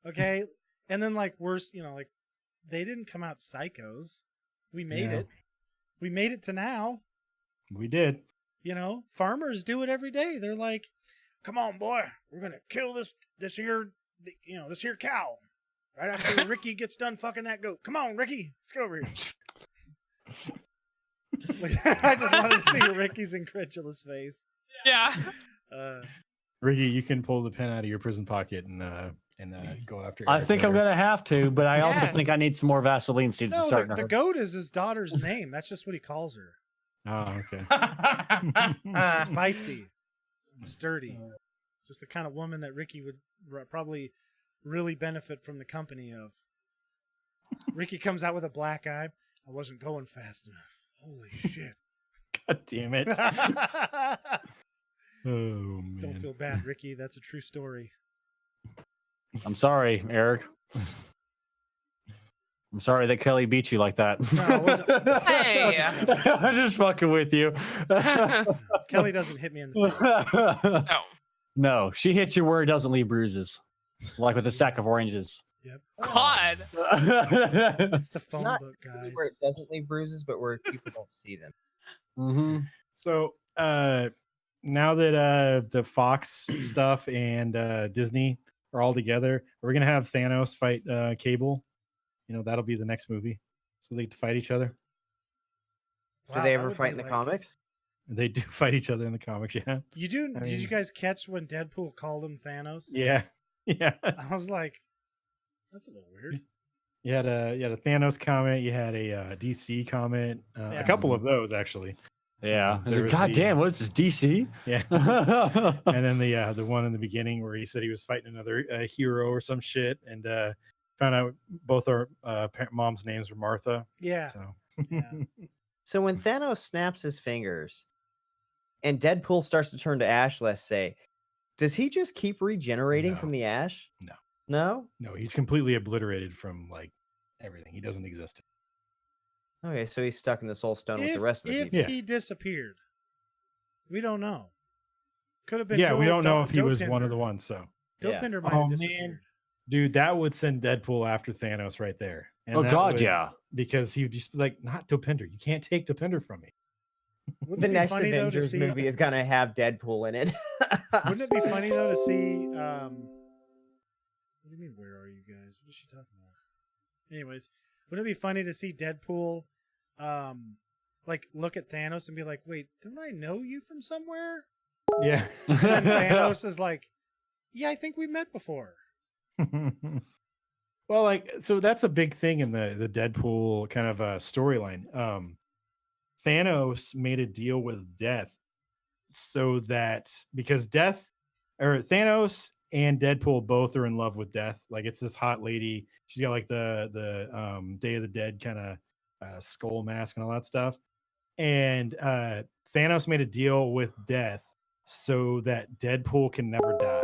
Okay, and then like worse, like they didn't come out psychos. We made
Yeah.
it. We made it to now.
We did.
Farmers do it every day. They're like, "Come on, boy, we're gonna kill this here cow right after Ricky gets done fucking that goat. Come on, Ricky, let's get over here." Like, I just wanted to see Ricky's incredulous face.
Yeah.
Ricky, you can pull the pen out of your prison pocket and go after.
I
Eric
think I'm
later.
gonna have to, but I also
Yeah.
think I need some more Vaseline seeds to
No,
start.
the goat is his daughter's name. That's just what he calls her.
Oh, okay.
She's feisty and sturdy. Just the kind of woman that Ricky would probably really benefit from the company of. Ricky comes out with a black eye. I wasn't going fast enough. Holy shit.
God damn it. Oh man.
Don't feel bad, Ricky. That's a true story.
I'm sorry, Eric. I'm sorry that Kelly beat you like that.
No, it wasn't.
Hey.
I'm just fucking with you.
Kelly doesn't hit me in the face.
No.
No, she hits you where it doesn't leave bruises, like with a sack of oranges.
Yep.
God.
It's the phone
Not
book,
really
guys.
where it doesn't leave bruises, but where people don't see them.
hmm
So now that the Fox stuff and Disney are all together, we're gonna have Thanos fight Cable. That'll be the next movie. So they get to fight each other.
Do
Wow,
they
that
ever
would
fight
be
in the
like-
comics?
They do fight each other in the comics, yeah.
You do?
I
Did you
mean-
guys catch when Deadpool called him Thanos?
Yeah. Yeah.
I was like, that's a little weird.
You had a Thanos comment, you had a DC comment, a
Yeah.
couple of those actually.
Yeah.
There was
God
the-
damn, what is this, DC?
Yeah. And then the one in the beginning where he said he was fighting another hero or some shit, and found out both our moms' names were Martha.
Yeah.
So
Yeah.
So when Thanos snaps his fingers and Deadpool starts to turn to ash, let's say, does he just keep regenerating
No.
from the ash?
No.
No?
no, he's completely obliterated from like everything. He doesn't exist.
Okay, so he's stuck in the soul stone with the rest of the
if
people.
Yeah.
he disappeared, we don't know. Could have been.
Yeah, we
good
don't
old
know if he was
Dopinder.
one of the ones. So,
Yeah.
Dopinder might
Oh,
have
man.
disappeared.
dude, that would send Deadpool after Thanos right there. And
Oh
that
God,
would-
yeah.
because he would just be like, not Dopinder. You can't take Dopinder from me.
Wouldn't
The
it be
next
funny though to
Avengers
see?
movie is gonna have Deadpool in it.
Wouldn't it be funny though to see? What do you mean? Where are you guys? What is she talking about? Anyways, wouldn't it be funny to see Deadpool, like look at Thanos and be like, "Wait, don't I know you from somewhere?"
Yeah.
And then Thanos is like, "Yeah, I think we met before."
Well, like, so that's a big thing in the Deadpool kind of storyline. Thanos made a deal with Death so that because Thanos and Deadpool both are in love with Death. Like, it's this hot lady. She's got like the Day of the Dead kind of skull mask and all that stuff. And Thanos made a deal with Death so that Deadpool can never die.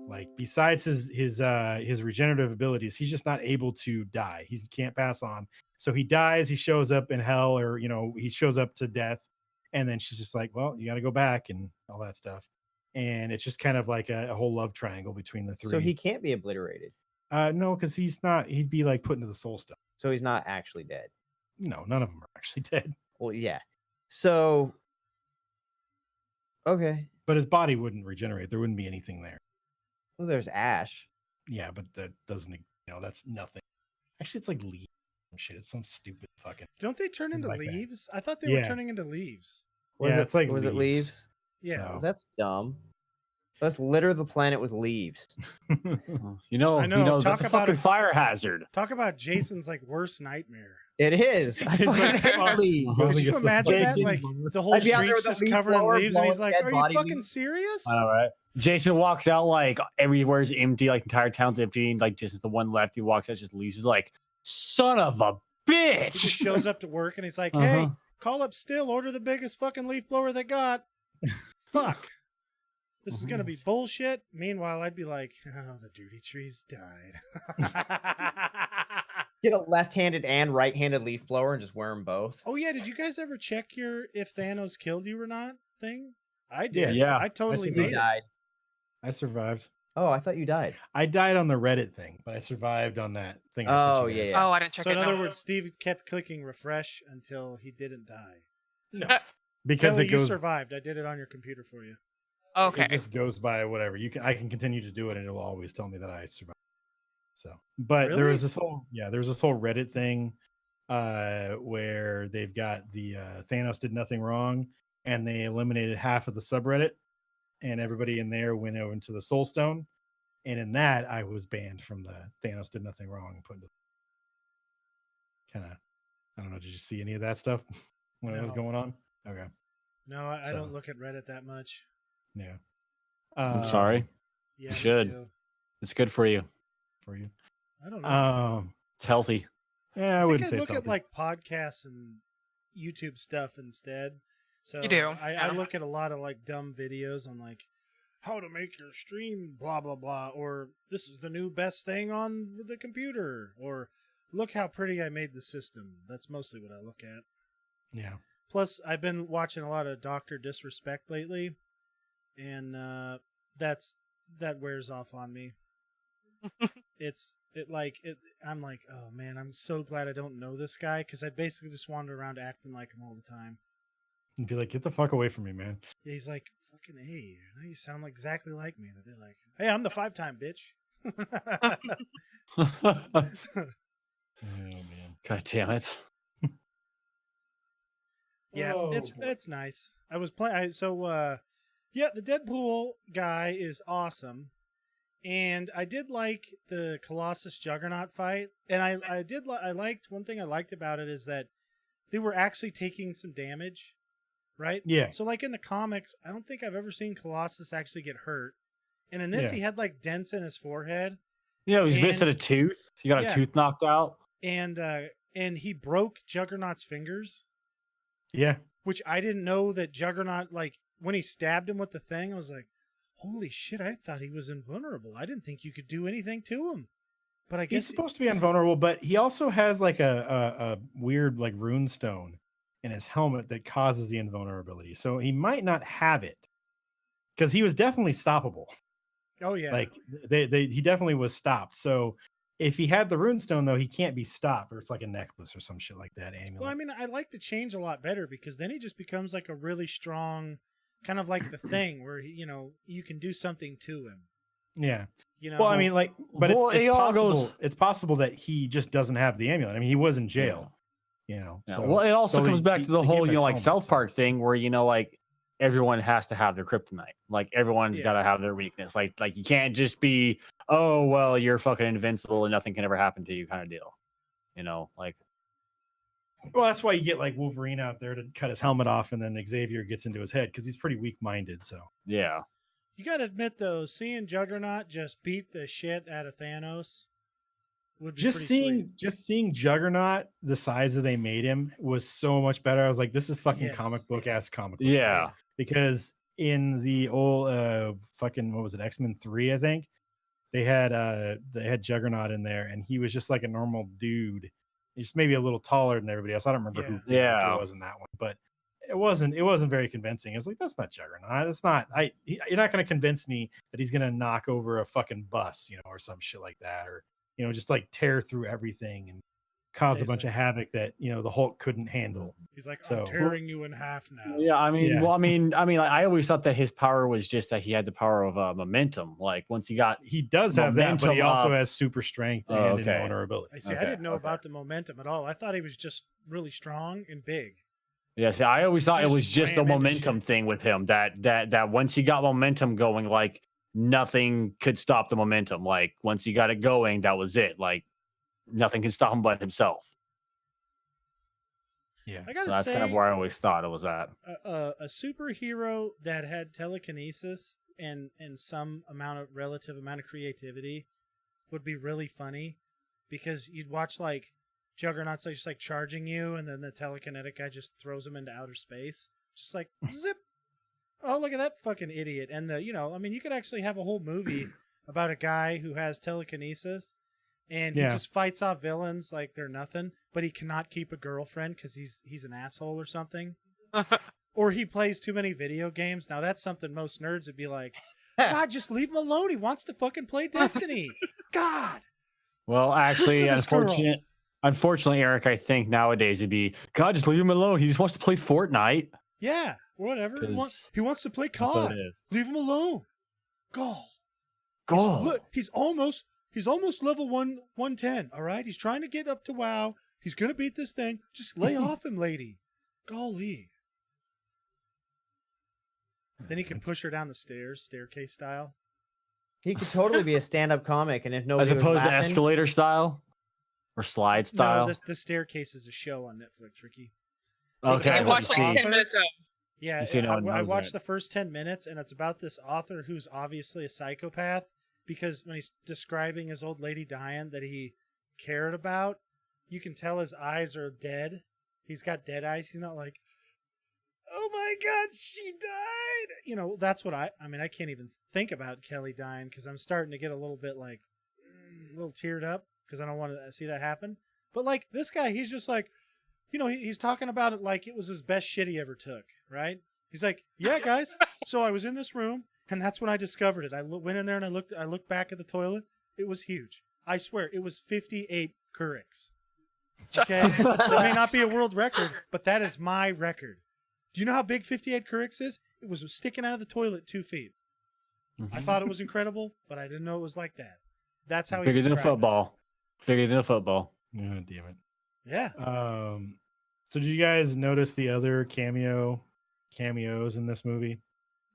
Like, besides his regenerative abilities, he's just not able to die. He can't pass on. So he dies. He shows up in hell, or he shows up to Death, and then she's just like, "Well, you got to go back," and all that stuff. And it's just kind of like a whole love triangle between the three.
So he can't be obliterated.
No, because he's not. He'd be like put into the soul stone.
So he's not actually dead.
No, none of them are actually dead.
Well, yeah. So okay.
But his body wouldn't regenerate. There wouldn't be anything there.
Well, there's ash.
Yeah, but that doesn't. That's nothing. Actually, it's like leaves and shit. It's some stupid fucking.
Don't they turn into
Like that.
leaves? I thought they were
Yeah.
turning into leaves.
Was
Yeah,
it,
it's like
was it
leaves.
leaves?
Yeah.
So-
Well, that's dumb. Let's litter the planet with leaves.
You know,
I know,
that's
talk
a
about
fucking
it.
fire hazard.
Talk about Jason's like worst nightmare.
It is. I
It's
fucking
like,
hate
fuck.
leaves.
Well,
Could
I
you
guess the
imagine that?
Jason
Like
Bourne.
the whole
I'd be out there
street's
with a
just
leaf
covered in
blower
leaves, and he's
blowing
like,
dead
"Are you
body
fucking
leaves."
serious?"
All right. Jason walks out like everywhere's empty, like the entire town's empty, and like just the one left. He walks out, just leaves. He's like, "Son of a
He just
bitch!"
shows up to work and he's like, "Hey,
Uh-huh.
call up Still, order the biggest fucking leaf blower they got." Fuck. This is gonna be bullshit. Meanwhile, I'd be like, "Oh, the duty trees died."
Get a left-handed and right-handed leaf blower and just wear them both.
Oh yeah, did you guys ever check your if Thanos killed you or not thing? I did.
Yeah.
I totally
I
You
made it.
died.
I survived.
Oh, I thought you died.
I died on the Reddit thing, but I survived on that thing. I sent
Oh,
you
yeah,
guys.
yeah.
Oh, I didn't check
So
it.
in other
no.
words, Steve kept clicking refresh until he didn't die.
No, because
Kelly,
it goes.
you survived. I did it on your computer for you.
Okay.
It just goes by whatever. I can continue to do it, and it will always tell me that I survived. So, but there
Really?
was this whole Reddit thing where they've got the Thanos did nothing wrong, and they eliminated half of the subreddit, and everybody in there went over into the Soul Stone, and in that I was banned from the Thanos did nothing wrong and put into kind of. I don't know. Did you see any of that stuff when it was
No.
going on? Okay.
No, I don't
So-
look at Reddit that much.
Yeah.
I'm sorry.
Yeah,
You
me
should.
too.
It's good for you.
for you.
I don't know.
It's healthy.
Yeah, I
I
wouldn't
think
say
I
it's
look at
healthy.
like podcasts and YouTube stuff instead. So
You do,
I
yeah.
look at a lot of like dumb videos on like how to make your stream blah blah blah, or this is the new best thing on the computer, or look how pretty I made the system. That's mostly what I look at.
Yeah.
Plus, I've been watching a lot of Doctor Disrespect lately, and that wears off on me. I'm like, oh man, I'm so glad I don't know this guy because I'd basically just wander around acting like him all the time.
And be like, get the fuck away from me, man.
Yeah, he's like, fucking hey, you sound like exactly like me. And I'd be like, hey, I'm the 5-time bitch.
Oh man.
God damn it.
Yeah,
Oh, boy.
it's nice. I was playing. Yeah, the Deadpool guy is awesome, and I did like the Colossus Juggernaut fight. And I liked one thing I liked about it is that they were actually taking some damage, right?
Yeah.
So like in the comics, I don't think I've ever seen Colossus actually get hurt, and in this
Yeah.
he had like dents in his forehead,
Yeah, he's missing a
And-
tooth. He got
yeah.
a tooth knocked out.
and he broke Juggernaut's fingers.
Yeah.
Which I didn't know that Juggernaut, like, when he stabbed him with the thing, I was like, holy shit, I thought he was invulnerable. I didn't think you could do anything to him. But I
He's
guess
supposed to be invulnerable, but he also has like a weird like rune stone in his helmet that causes the invulnerability. So he might not have it because he was definitely stoppable.
oh yeah.
Like he definitely was stopped. So if he had the rune stone though, he can't be stopped, or it's like a necklace or some shit like that. Amulet.
Well, I mean, I like the change a lot better because then he just becomes like a really strong, kind of like the Thing where, you can do something to him.
Yeah.
You know?
Well, I mean, like, but
Well,
it's
it all
possible.
goes-
It's possible that he just doesn't have the amulet. I mean, he was in jail.
Yeah,
So,
well, it also
so
comes
he-
back
he-
to the
they
whole,
gave him his
like
helmet,
South
so-
Park thing where, like everyone has to have their kryptonite. Like everyone's
Yeah.
got to have their weakness. Like you can't just be, oh, well, you're fucking invincible and nothing can ever happen to you kind of deal. Like.
Well, that's why you get like Wolverine out there to cut his helmet off, and then Xavier gets into his head because he's pretty weak-minded. So
Yeah.
You got to admit, though, seeing Juggernaut just beat the shit out of Thanos would be
just
pretty sweet.
seeing Juggernaut the size that they made him was so much better. I was like, this is fucking
Yes.
comic book ass comic book.
Yeah.
Because in the old fucking what was it, X-Men 3, I think they had Juggernaut in there, and he was just like a normal dude. He's just maybe a little taller than everybody else. I don't remember who
Yeah.
it was in that one, but it wasn't very convincing. It's like, that's not Juggernaut. It's not. You're not going to convince me that he's going to knock over a fucking bus, or some shit like that, or just like tear through everything and cause a bunch of havoc that the Hulk couldn't handle.
He's like,
So-
I'm tearing you in half now.
Yeah, I mean,
Yeah.
well, like, I always thought that his power was just that he had the power of momentum. Like once he got,
He does have that, but he
Momentum
also
up.
has super strength
Oh,
and
okay.
invulnerability.
I see. I
Okay,
didn't know
okay.
about the momentum at all. I thought he was just really strong and big.
yeah, see, I always thought it
Just
was just a
ram into
momentum
shit.
thing with him. That once he got momentum going, like nothing could stop the momentum. Like once he got it going, that was it. Like nothing can stop him but himself.
Yeah.
I gotta
So that's
say,
kind of where I always thought it was at.
a superhero that had telekinesis and some relative amount of creativity would be really funny because you'd watch like Juggernaut's just like charging you, and then the telekinetic guy just throws him into outer space, just like zip. Oh, look at that fucking idiot! And you could actually have a whole movie about a guy who has telekinesis, and he
Yeah.
just fights off villains like they're nothing, but he cannot keep a girlfriend because he's an asshole or something. Or he plays too many video games. Now that's something most nerds would be like, God, just leave him alone. He wants to fucking play Destiny. God.
Well, actually,
Listen to this girl.
unfortunately, Eric, I think nowadays it'd be God, just leave him alone. He just wants to play Fortnite.
Yeah, whatever. He wants to play
That's what
COD.
it is.
Leave him alone. Go.
Go.
Look, he's almost level 110. All right, he's trying to get up to WoW. He's gonna beat this thing. Just lay off him, lady. Golly. Then he can push her down the stairs, staircase style.
He could totally be a stand-up comic, and if nobody
As
was
opposed to
laughing,
escalator style or slide style.
No, the staircase is a show on Netflix, Ricky.
Okay,
I
I
let's
watched like
see.
10 minutes of.
Yeah,
You see, no one
I
knows
watched
it.
the first 10 minutes, and it's about this author who's obviously a psychopath because when he's describing his old lady dying that he cared about, you can tell his eyes are dead. He's got dead eyes. He's not like, oh my God, she died. That's what I can't even think about Kelly dying because I'm starting to get a little bit like, a little teared up because I don't want to see that happen. But like this guy, he's just like, he's talking about it like it was his best shit he ever took, right? He's like, yeah, guys. So I was in this room, and that's when I discovered it. I went in there and I looked back at the toilet. It was huge. I swear, it was 58 Keurigs. Okay? That may not be a world record, but that is my record. Do you know how big 58 Keurigs is? It was sticking out of the toilet 2 feet. I thought it was incredible, but I didn't know it was like that. That's how he
Bigger than a
described
football. Bigger than a football.
Oh, damn it.
it. Yeah.
So did you guys notice the other cameos in this movie?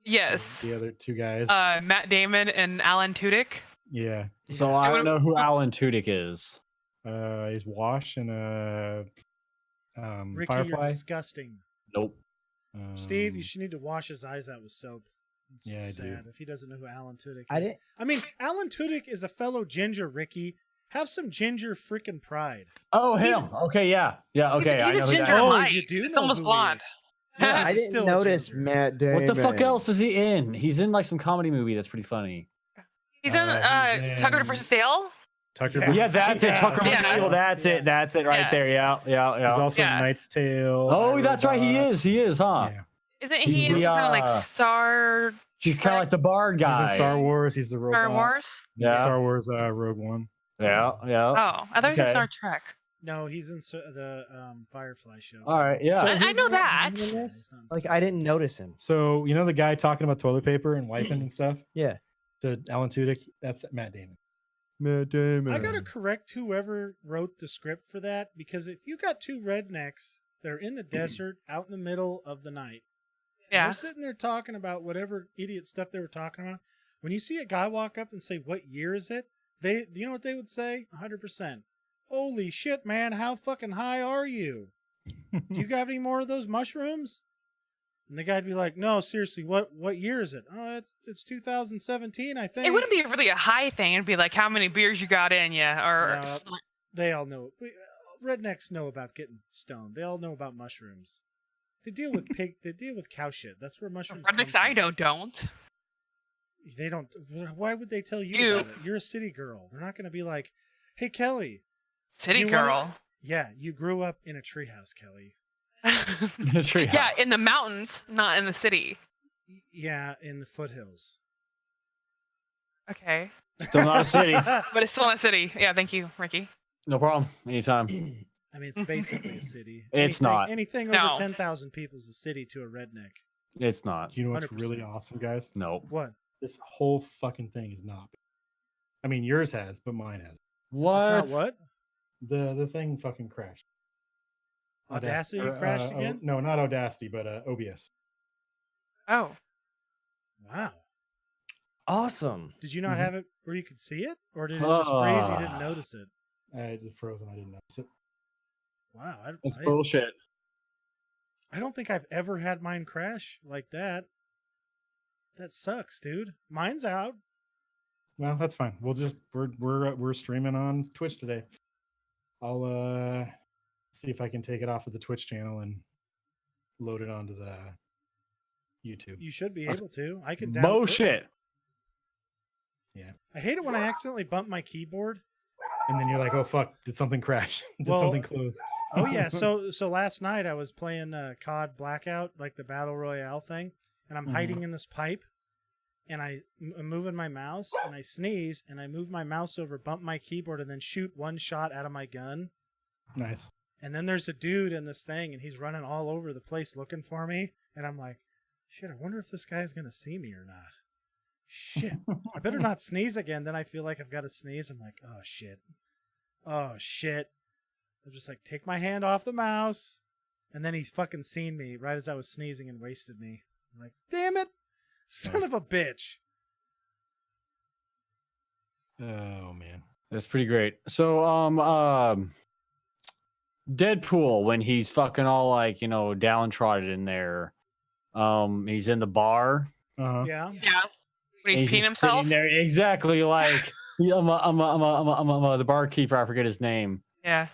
Yes.
The other two guys?
Matt Damon and Alan Tudyk.
Yeah.
So I don't know who Alan Tudyk is.
He's Wash in
Ricky,
Firefly.
you're disgusting.
Nope.
Steve, you should need to wash his eyes out with soap. It's
Yeah, I do.
sad if he doesn't know who Alan Tudyk is.
I didn't.
I mean, Alan Tudyk is a fellow ginger, Ricky. Have some ginger freaking pride.
Oh, him. Okay, yeah. Yeah, okay.
He's
I
a
know who
ginger
that is.
Oh,
light.
you do
It's
know
almost
who he
blonde.
is. Yeah,
I
he's
didn't
still a
notice
ginger.
Matt Damon.
What the fuck else is he in? He's in like some comedy movie that's pretty funny.
He's in
he's
Tucker
in-
versus Dale.
Tucker.
Yeah.
Versus-
Yeah, that's it. Tucker
Yeah.
McNeil. That's it. That's it right
Yeah.
there. Yeah, yeah,
He's
yeah.
also in
Yeah.
Knight's Tale.
Oh, that's right. He
iRobot.
is. He is, huh?
Yeah.
Isn't
He's
he in
the,
some kind of like Star?
He's kind of like the bard guy.
He's in Star Wars. He's the robot.
Star Wars.
Yeah.
Star Wars Rogue One.
Yeah, yeah.
Oh, I thought he was in
Okay.
Star Trek.
No, he's in the Firefly show.
All right, yeah.
I know that.
He's not in
Like,
Star
I didn't notice him.
So you know the guy talking about toilet paper and wiping and stuff.
Yeah.
To Alan Tudyk, that's Matt Damon. Matt Damon.
I gotta correct whoever wrote the script for that, because if you got two rednecks that are in the desert out in the middle of the night, and
Yeah.
they're sitting there talking about whatever idiot stuff they were talking about. When you see a guy walk up and say, "What year is it?" You know what they would say? 100%. Holy shit, man! How fucking high are you? Do you have any more of those mushrooms? And the guy'd be like, "No, seriously, what year is it?" "Oh, it's 2017, I think."
It wouldn't be really a high thing. It'd be like how many beers you got in you, or
No. They all know. Rednecks know about getting stoned. They all know about mushrooms. They deal with They deal with cow shit. That's where mushrooms. come
rednecks
from.
I know don't.
They don't. Why would they tell you
You.
about it? You're a city girl. They're not going to be like, "Hey, Kelly."
City
you wanna-
girl.
Yeah, you grew up in a treehouse, Kelly.
Yeah, in the mountains, not in the city.
Yeah, in the foothills.
Okay,
Still not a city.
but it's still in a city. Yeah, thank you, Ricky.
No problem. Anytime.
I mean, it's basically a city.
It's not.
Anything
No.
over 10,000 people is a city to a redneck.
It's not.
You know what's
100%.
really awesome, guys?
Nope.
What?
This whole fucking thing is not. I mean, yours has, but mine has.
What?
It's not what?
The thing fucking crashed.
Audacity
or,
crashed again?
No, not Audacity, but OBS.
Oh,
Wow.
Awesome.
Did you not
Mhm.
have it where you could see it? Or did it just freeze and you didn't notice it?
It just frozen. I didn't notice it.
Wow.
That's bullshit.
I don't think I've ever had mine crash like that. That sucks, dude. Mine's out.
Well, that's fine. We'll just we're streaming on Twitch today. I'll see if I can take it off of the Twitch channel and load it onto the YouTube.
You should be
That's
able to. I can download.
Bullshit.
I hate it when I accidentally bump my keyboard.
And then you're like, oh fuck, did something crash? Did
Well,
something close?
Oh yeah, so last night I was playing COD Blackout, like the Battle Royale thing, and I'm hiding in this pipe, and I'm moving my mouse, and I sneeze, and I move my mouse over, bump my keyboard, and then shoot one shot out of my gun.
Nice.
And then there's a dude in this thing, and he's running all over the place looking for me, and I'm like, shit, I wonder if this guy's gonna see me or not. Shit, I better not sneeze again. Then I feel like I've got to sneeze. I'm like, oh shit. I'm just like, take my hand off the mouse. And then he's fucking seen me right as I was sneezing and wasted me. I'm like, damn it. Son of a bitch.
Oh man.
That's pretty great. So, Deadpool, when he's fucking all like, downtrodden in there, he's in the bar.
Uh-huh.
Yeah.
yeah. When he's peeing
just sitting
himself.
there, exactly like the barkeeper. I forget his name.
Yeah.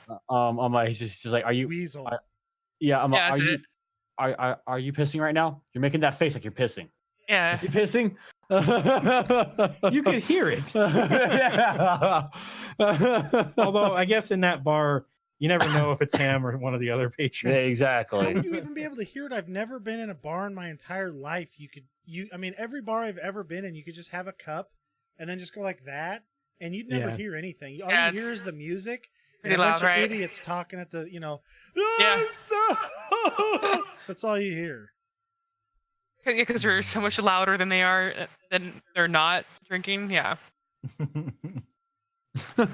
He's just like, are you?
Weasel.
Yeah.
Yeah,
Are
that's
you?
it.
Are you pissing right now? You're making that face like you're pissing.
Yeah.
Is he pissing?
You could hear it.
Yeah.
Although I guess in that bar, you never know if it's him or one of the other
Yeah,
patrons.
How
exactly.
would you even be able to hear it? I've never been in a bar in my entire life. I mean, every bar I've ever been in, you could just have a cup and then just go like that, and you'd never
Yeah.
hear anything. All
Yeah,
you hear is the music and
pretty
a bunch
loud, right?
of idiots talking at the,
Yeah.
That's all you hear.
Because they're so much louder than than they're not drinking. Yeah.
Oh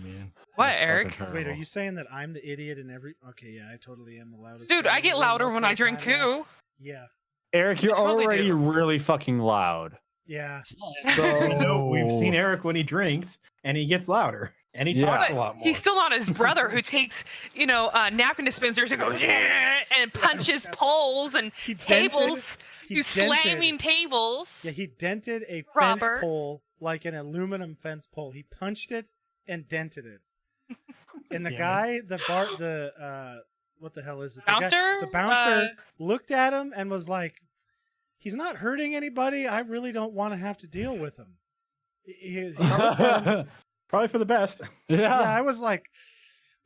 man.
What,
That's fucking
Eric?
terrible.
Wait, are you saying that I'm the idiot in every? Okay, yeah, I totally am the loudest.
Dude,
guy
I
in the
get
room
louder
most
when
of
I
the
drink
time, yeah.
too.
Yeah,
Eric, you're
I totally
already
do.
really fucking loud.
yeah.
So
We know we've seen Eric when he drinks, and he gets louder, and he
Yeah.
talks a
But
lot more.
he's still not his brother who takes, napkin dispensers and goes "Yeah," and punches poles and
He dented.
tables.
He
He's
dented.
slamming tables.
Yeah, he dented a
Robert.
fence pole like an aluminum fence pole. He punched it and dented it. And the
Damn
guy, what the hell is it?
Bouncer?
The bouncer looked at him and was like, "He's not hurting anybody. I really don't want to have to deal with him." He looked at him.
Probably for the best.
Yeah, I was like,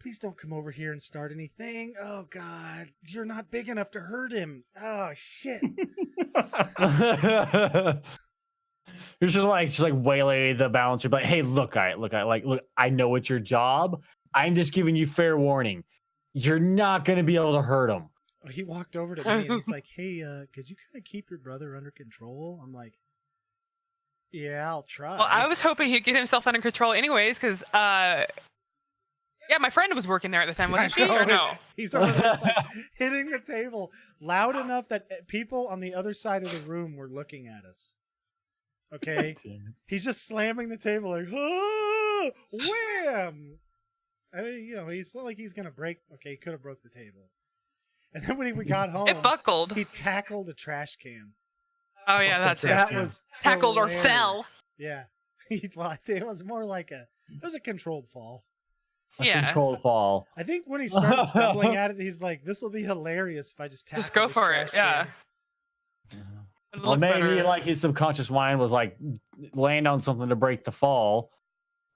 "Please don't come over here and start anything. Oh God, you're not big enough to hurt him. Oh shit."
You're just like waylay the bouncer, but hey, look, I know it's your job. I'm just giving you fair warning. You're not gonna be able to hurt him.
He walked over to me and he's like, "Hey, could you kind of keep your brother under control?" I'm like, "Yeah, I'll try."
Well, I was hoping he'd get himself under control anyways, because, my friend was working there at the time, wasn't she? Or no?
He's over there just, like, hitting the table loud enough that people on the other side of the room were looking at us. Okay, he's just slamming the table like, "Oh, wham!" He's not like he's gonna break. Okay, he could have broke the table. And then when we got home,
It buckled.
he tackled a trash can.
Oh, yeah, that's it.
That
can.
was
Tackled or
hilarious.
fell.
Yeah. Well, I think it was more like it was a controlled fall.
A
Yeah.
controlled fall.
I think when he started stumbling at it, he's like, "This will be hilarious if I just tackle
Just go
this
for it,
trash
yeah.
can."
It'd
Well,
look
maybe
better.
like his subconscious mind was like land on something to break the fall,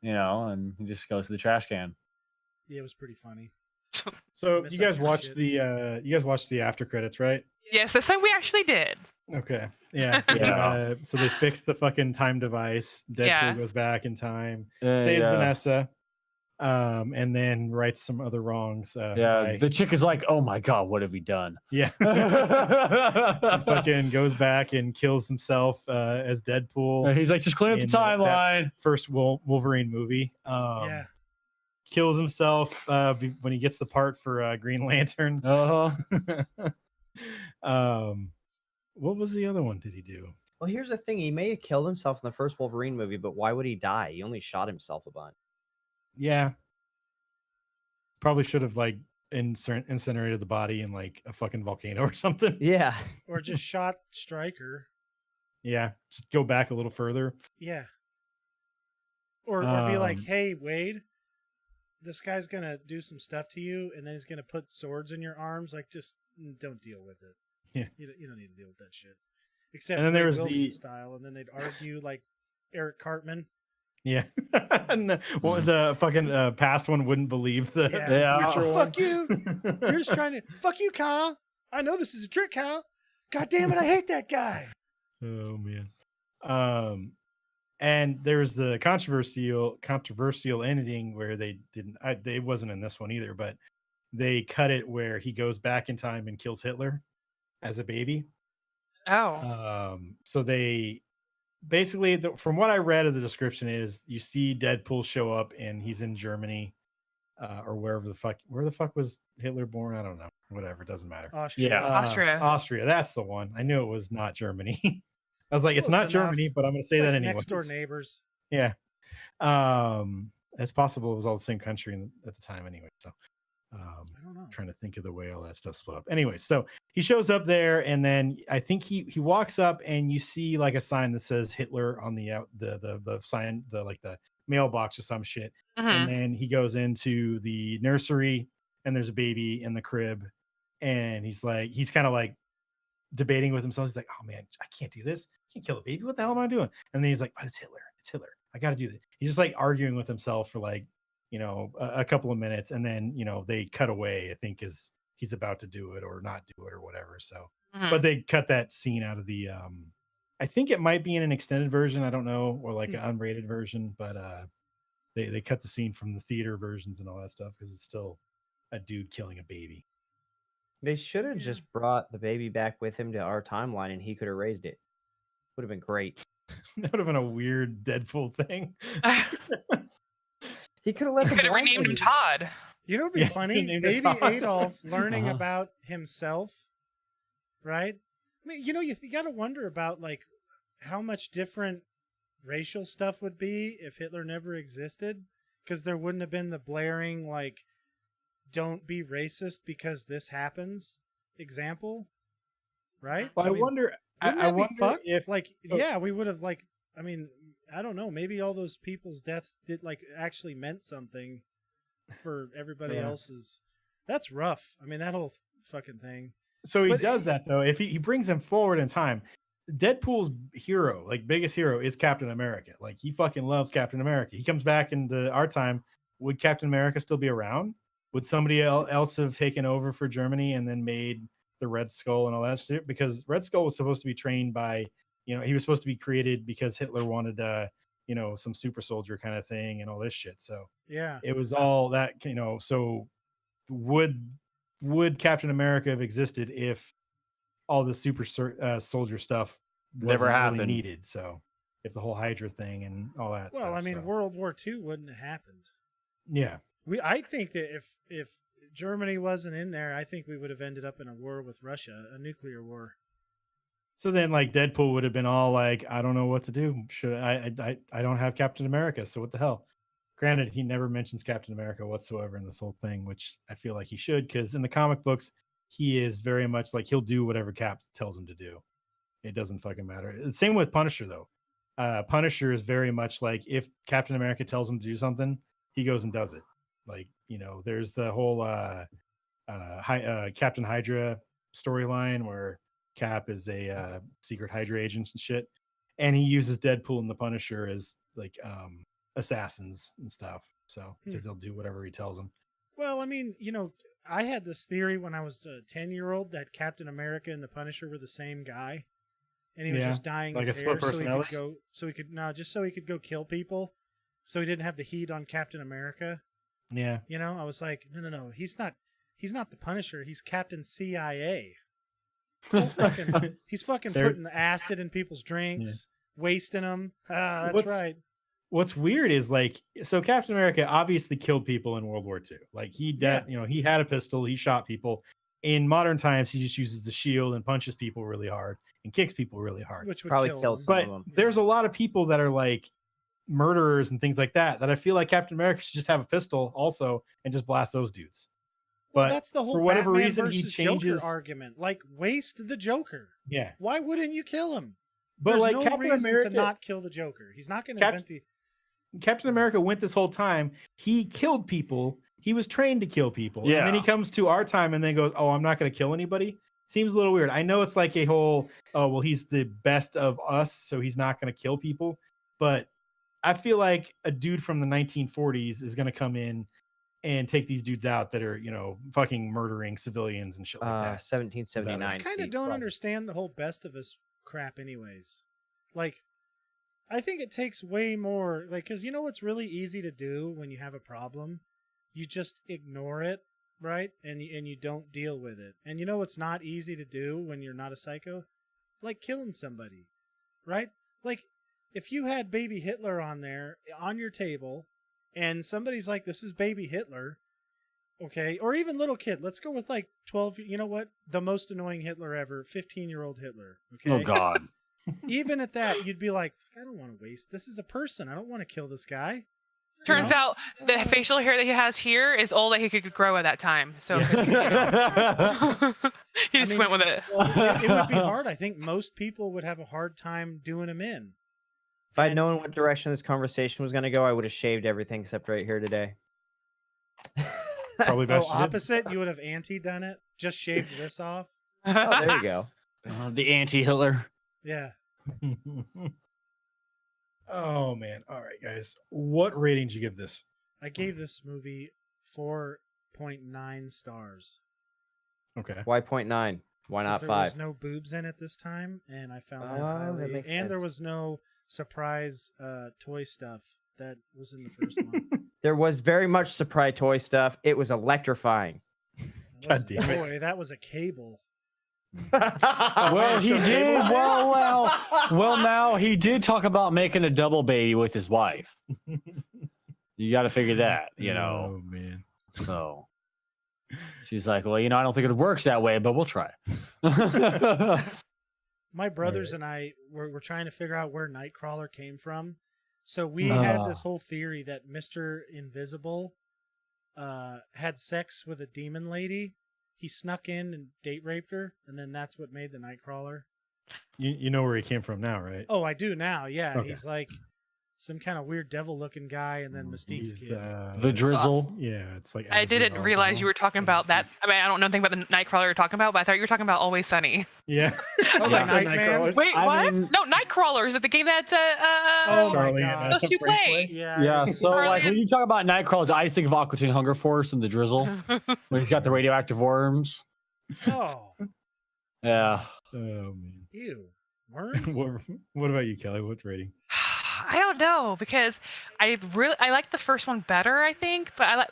and he just goes to the trash can.
Yeah, it was pretty funny.
So
Miss
you
that
guys
kind of
watched
shit.
the after credits, right?
Yes, this time we actually did.
Okay. Yeah.
Yeah.
So they fixed the fucking time device. Deadpool
Yeah.
goes back in time, saves
Yeah.
Vanessa, and then rights some other wrongs.
Yeah, the chick is like, "Oh my god, what have we done?"
Yeah. Fucking goes back and kills himself as Deadpool.
He's like, "Just clean up the
in that
timeline."
First Wolverine movie.
Yeah.
Kills himself when he gets the part for Green Lantern. What was the other one? Did he do?
Well, here's the thing. He may have killed himself in the first Wolverine movie, but why would he die? He only shot himself a bunch.
Yeah. Probably should have like incinerated the body in like a fucking volcano or something.
Yeah.
Or just shot Stryker.
Yeah. Just go back a little further.
Yeah. Or be like, "Hey, Wade, this guy's gonna do some stuff to you, and then he's gonna put swords in your arms. Like, just don't deal with it.
Yeah.
You don't need to deal with that shit." Except
And then there
Ray
was
Wilson
the-
style, and then they'd argue like Eric Cartman.
Yeah. And the fucking past one wouldn't believe the
Yeah.
future one.
Fuck you! You're just trying to fuck you, Kyle. I know this is a trick, Kyle. God damn it, I hate that guy.
Oh man. And there's the controversial ending where they didn't. They wasn't in this one either, but they cut it where he goes back in time and kills Hitler as a baby.
Oh.
So they basically, from what I read of the description, is you see Deadpool show up and he's in Germany, or where the fuck was Hitler born? I don't know. Whatever, it doesn't matter.
Austria.
Yeah.
Austria.
Austria, that's the one. I knew it was not Germany. I was like, it's
Close
not
enough.
Germany, but I'm going to say
It's
that
like
anyway.
next door neighbors.
Yeah. It's possible it was all the same country at the time anyway. So
I don't know.
trying to think of the way all that stuff split up. Anyway, so he shows up there, and then I think he walks up, and you see like a sign that says Hitler on the sign, the mailbox or some shit.
Mhm.
And then he goes into the nursery, and there's a baby in the crib, and he's kind of like debating with himself. He's like, "Oh man, I can't do this. I can't kill the baby. What the hell am I doing?" And then he's like, "But it's Hitler. It's Hitler. I got to do this." He's just like arguing with himself for like, a couple of minutes, and then they cut away. I think is he's about to do it or not do it or whatever. So,
Mhm.
but they cut that scene out of I think it might be in an extended version. I don't know, or like
Hmm.
an unrated version, but they cut the scene from the theater versions and all that stuff because it's still a dude killing a baby.
They should have
Yeah.
just brought the baby back with him to our timeline, and he could have raised it. Would have been great.
That would have been a weird Deadpool thing.
He could have let
You
the
could have
blind
renamed him
lady-
Todd.
You know, it'd be
Yeah,
funny.
named it
Baby
Todd.
Adolf learning
Uh-huh.
about himself, right? I mean, you know, you got to wonder about like how much different racial stuff would be if Hitler never existed, because there wouldn't have been the blaring like "Don't be racist because this happens" example, right?
Well, I
mean,
wonder.
wouldn't
I
that be
wonder
fucked?
if
Like,
so-
yeah, we would have like. I mean, I don't know. Maybe all those people's deaths did like actually meant something for everybody
Yeah.
else's. That's rough. I mean, that whole fucking thing.
so. He
but
does
it-
that though. If he brings him forward in time, Deadpool's hero, like biggest hero, is Captain America. Like he fucking loves Captain America. He comes back into our time. Would Captain America still be around? Would somebody else have taken over for Germany and then made the Red Skull and all that shit? Because Red Skull was supposed to be trained by, he was supposed to be created because Hitler wanted, some super soldier kind of thing and all this shit. So
Yeah.
it was all that, So would Captain America have existed if all the super soldier stuff
Never
wasn't really
happened.
needed? So if the whole Hydra thing and all that stuff.
Well, I mean,
so,
World War II wouldn't have happened.
yeah.
I think that if Germany wasn't in there, I think we would have ended up in a war with Russia, a nuclear war.
So then, like Deadpool would have been all like, "I don't know what to do. Should I don't have Captain America, so what the hell?" Granted, he never mentions Captain America whatsoever in this whole thing, which I feel like he should, because in the comic books, he is very much like he'll do whatever Cap tells him to do. It doesn't fucking matter. Same with Punisher though. Punisher is very much like if Captain America tells him to do something, he goes and does it. Like there's the whole Captain Hydra storyline where Cap is a secret Hydra agent and shit, and he uses Deadpool and the Punisher as like assassins and stuff. So because they'll do whatever he tells them.
Well, I mean, I had this theory when I was a 10-year-old that Captain America and the Punisher were the same guy, and he was
Yeah,
just dyeing
like
his
a
hair
split
so he could
personality?
go, just so he could go kill people, so he didn't have the heat on Captain America.
Yeah,
I was like, no, he's not the Punisher. He's Captain CIA. He's fucking
They're-
putting acid in people's drinks, wasting them. That's
What's-
right.
What's weird is like, so Captain America obviously killed people in World War II. Like he had a pistol, he shot people. In modern times, he just uses the shield and punches people really hard and kicks people really hard.
Which would
Probably
kill
kill
them.
some
But
of them.
there's a lot of people that are like murderers and things like that I feel like Captain America should just have a pistol also and just blast those dudes.
Well,
But
that's the whole
for whatever
Batman
reason, he
versus
changes.
Joker argument. Like, waste the Joker.
Yeah,
Why wouldn't you kill him?
but
There's
like
no
Captain
reason
America,
to not kill the Joker. He's not going to
Cap-
invent the.
Captain America went this whole time. He killed people. He was trained to kill people. And then he
Yeah.
comes to our time and then goes, "Oh, I'm not going to kill anybody." Seems a little weird. I know it's like a whole, "Oh, well, he's the best of us, so he's not going to kill people." But I feel like a dude from the 1940s is going to come in and take these dudes out that are, fucking murdering civilians and shit like that.
1779.
I kind of
Steve,
don't
probably.
understand the whole best of us crap, anyways. Like, I think it takes way more. Like, because you know what's really easy to do when you have a problem? You just ignore it, right? And you don't deal with it. And you know what's not easy to do when you're not a psycho? Like killing somebody, right? Like, if you had baby Hitler on there on your table and somebody's like, "This is baby Hitler," okay, or even little kid, let's go with like 12, you know what, the most annoying Hitler ever, 15-year-old Hitler, okay?
Oh God.
Even at that, you'd be like, I don't want to waste, this is a person, I don't want to kill this guy.
Turns out the facial hair that he has here is all that he could grow at that time. So he just
mean,
went with it.
It would be hard. I think most people would have a hard time doing him in.
If I'd known what direction this conversation was going to go, I would have shaved everything except right here today.
Probably
Oh,
best. you did.
opposite, you would have done it, just shaved this off.
Oh, there you go.
The anti-Hitler.
Yeah.
Oh man! All right, guys. What rating did you give this?
I gave this movie 4.9 stars.
Okay.
Why 0.9? Why
'cause
not
there
5?
was no boobs in it this time, and I found that
Oh, that
highly.
makes
and there
sense.
was no surprise toy stuff that was in the first one.
There was very much surprise toy stuff. It was electrifying.
That
God
wasn't a
damn it.
toy, that was a cable.
Well, he did. Well, now he did talk about making a double baby with his wife. You got to figure that,
Oh man.
So she's like, well, I don't think it works that way, but we'll try.
My brothers and I were trying to figure out where Nightcrawler came from. So we had this whole theory that Mr. Invisible had sex with a demon lady. He snuck in and date raped her, and then that's what made the Nightcrawler.
You know where he came from now, right?
Oh, I do now. Yeah,
Okay.
he's like some kind of weird devil-looking guy, and then Mystique's
He's,
kid.
The drizzle.
Yeah, it's like
I didn't
Azrael,
realize you were talking about that. I mean, I don't know anything about the Nightcrawler you're talking about, but I thought you were talking about Always Sunny.
Yeah.
Oh,
Yeah.
like Nightman?
Nightcrawlers.
Wait,
I
what?
mean-
No, Nightcrawler is it the game that
Oh my
Charlie
god.
and,
those two
Frank
play?
Yeah.
Yeah, so like
Brilliant.
when you talk about Nightcrawler, I think of Aqua Teen Hunger Force and the drizzle when he's got the radioactive worms.
Oh,
Yeah.
Oh man.
ew. Worms?
What about you, Kelly? What's rating?
I don't know because I like the first one better, I think, but I like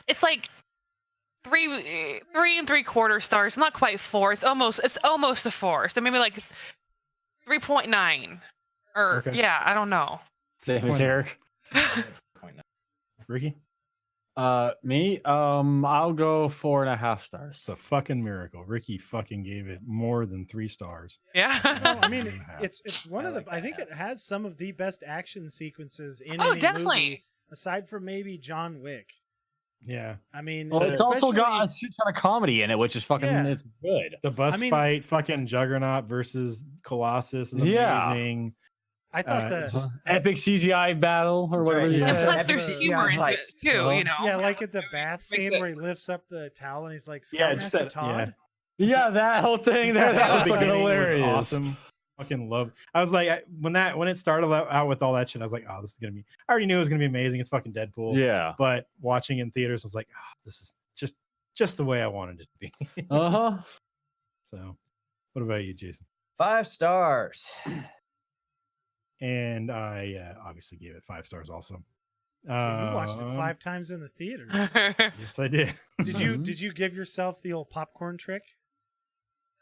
it's like 3.75 stars, not quite 4. It's almost a 4, so maybe like 3.9 or
Okay.
yeah, I don't know.
Same as Eric.
Ricky?
Me, I'll go 4.5 stars.
It's a fucking miracle. Ricky fucking gave it more than 3 stars.
Yeah.
No, I mean,
Yeah.
it's one
I
of the.
like
I
that
think it has some of the best action sequences in
Oh,
any
definitely.
movie, aside from maybe John Wick.
Yeah.
I mean,
Well, it's also got a
especially-
shit ton of comedy in it, which is fucking,
Yeah.
it's good.
The bus
I mean-
fight, fucking Juggernaut versus Colossus is
Yeah.
amazing.
I thought
just-
Epic CGI battle or
That's
whatever
right.
you
Yeah.
And
said.
plus,
Epic
there's
CGI
humor in it
fights.
too,
Uh-huh.
you know.
yeah, like at the bath
Makes
scene
it-
where he lifts up the towel and he's like,
Yeah, just
Scoutmaster
that-
Todd.
Yeah, that whole thing there, that
The
was fucking
beginning was
hilarious.
awesome. Fucking love. I was like, when it started out with all that shit, I was like, oh, this is gonna be. I already knew it was gonna be amazing. It's fucking Deadpool.
Yeah.
But watching in theaters I was like, this is just the way I wanted it to be.
Uh huh.
So, what about you, Jason?
5 stars.
And I obviously gave it 5 stars also.
You watched it 5 times in the theaters.
Yes, I did.
Mhm.
Did you give yourself the old popcorn trick?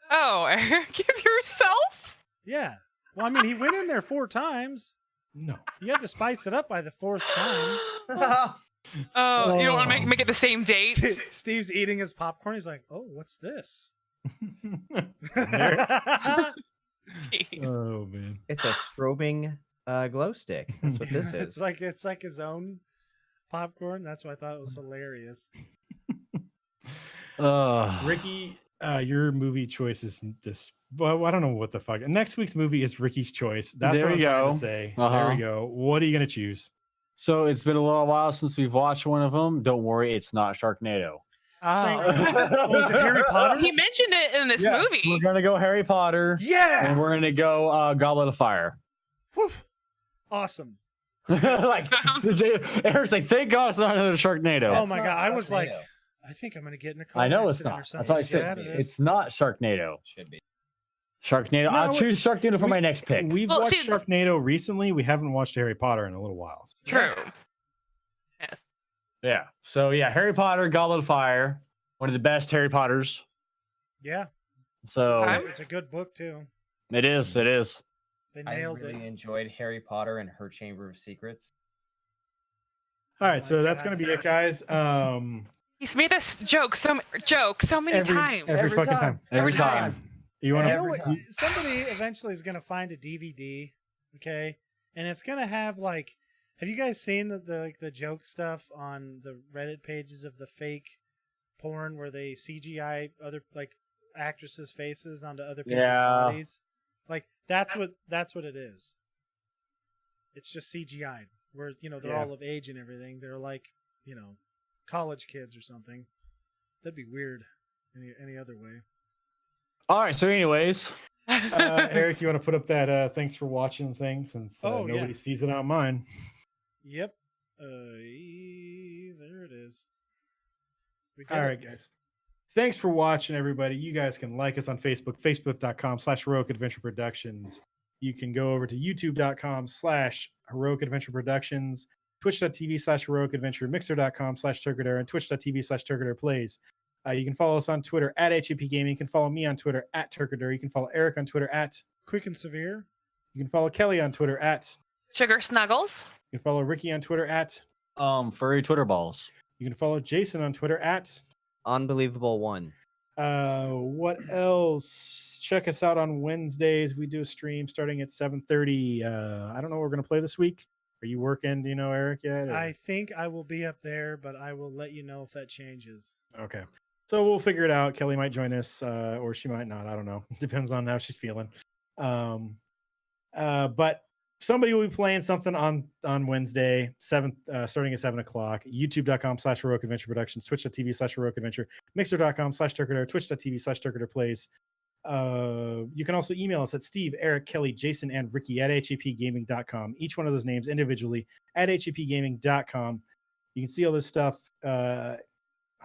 Oh, Eric, give yourself?
Yeah. Well, I mean, he went in there 4 times.
No.
You had to spice it up by the 4th time.
Oh, you don't want to make it the same date?
Steve's eating his popcorn. He's like, "Oh, what's this?"
Jeez.
Oh man.
It's a strobing glow stick. That's what this
It's
is.
like his own popcorn. That's why I thought it was hilarious.
Ricky, your movie choice is this. Well, I don't know what the fuck. Next week's movie is Ricky's choice. That's
There
what I'm
you
trying
go.
to say.
Uh-huh.
There we go. What are you gonna choose?
So it's been a little while since we've watched one of them. Don't worry, it's not Sharknado.
Oh, was it Harry Potter?
He mentioned it in this
Yes,
movie.
we're gonna go Harry Potter, and
Yeah.
we're gonna go Goblet of Fire.
Whew. Awesome.
Like Eric's like, thank God it's not another Sharknado.
Oh
That's
my
not
God, I was like,
Sharknado.
I think I'm gonna get in a car
I know it's
accident
not.
or
That's
something
why I
to get out
said
of this.
it's not Sharknado.
Should be.
Sharknado.
No,
I'll choose Sharknado for
we-
my next pick.
We've
Well,
watched
see-
Sharknado recently. We haven't watched Harry Potter in a little while.
True. Yes.
Yeah. So yeah, Harry Potter, Goblet of Fire, one of the best Harry Potters.
Yeah,
So
Okay.
it's a good book too.
it is. It is.
They
I
nailed
really
it.
enjoyed Harry Potter and Her Chamber of Secrets.
All right, so
my
that's
God.
gonna be it, guys.
He's made us joke so many times.
Every
Every
fucking
time.
time.
Every
Every
time.
You want
You
to?
know
Every
what?
time.
Somebody eventually is gonna find a DVD, okay, and it's gonna have like. Have you guys seen the joke stuff on the Reddit pages of the fake porn where they CGI other like actresses' faces onto other people's
Yeah.
bodies? Like that's what it is. It's just CGI. Where they're
Yeah.
all of age and everything. They're like college kids or something. That'd be weird any other way.
All right. So, anyways,
Eric, you want to put up that thanks for watching thing since
Oh,
nobody
yeah.
sees it on mine.
Yep. There it is. We
All
got
right,
it.
guys. Thanks for watching, everybody. You guys can like us on Facebook, facebook.com/Heroic Adventure Productions. You can go over to youtube.com/Heroic Adventure Productions, twitch.tv/Heroic Adventure, mixer.com/Turkadare, and twitch.tv/Turkadare Plays. You can follow us on Twitter at HAP Gaming. You can follow me on Twitter at Turkadare. You can follow Eric on Twitter at
Quick and Severe.
You can follow Kelly on Twitter at
Sugar Snuggles.
You can follow Ricky on Twitter at
Furry Twitter balls.
You can follow Jason on Twitter at
Unbelievable one.
What else? Check us out on Wednesdays. We do a stream starting at 7:30. I don't know what we're gonna play this week. Are you working? Do you know Eric yet?
I think I will be up there, but I will let you know if that changes.
Okay. So we'll figure it out. Kelly might join us, or she might not. I don't know. Depends on how she's feeling. But somebody will be playing something on Wednesday, starting at 7 o'clock. YouTube.com/Heroic Adventure Productions, Twitch.tv/Heroic Adventure, Mixer.com/Turkadare, Twitch.tv/Turkadare Plays. You can also email us at Steve, Eric, Kelly, Jason, and Ricky at hapgaming.com. Each one of those names individually at hapgaming.com. You can see all this stuff. I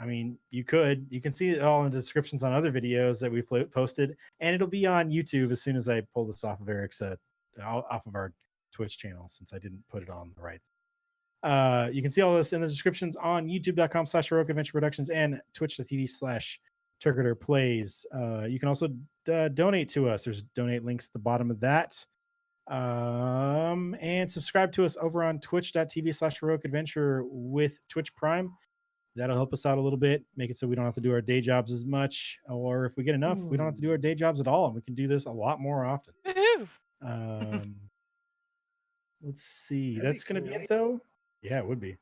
mean, you can see it all in the descriptions on other videos that we've posted, and it'll be on YouTube as soon as I pull this off of Eric's off of our Twitch channel, since I didn't put it on the right. You can see all this in the descriptions on youtube.com/Heroic Adventure Productions and twitch.tv/Turkadare Plays. You can also donate to us. There's donate links at the bottom of that. And subscribe to us over on twitch.tv/Heroic Adventure with Twitch Prime. That'll help us out a little bit, make it so we don't have to do our day jobs as much, or if we get enough, we don't have to do our day jobs at all, and we can do this a lot more often. Let's see. That's going to be it, though. Yeah, it would be.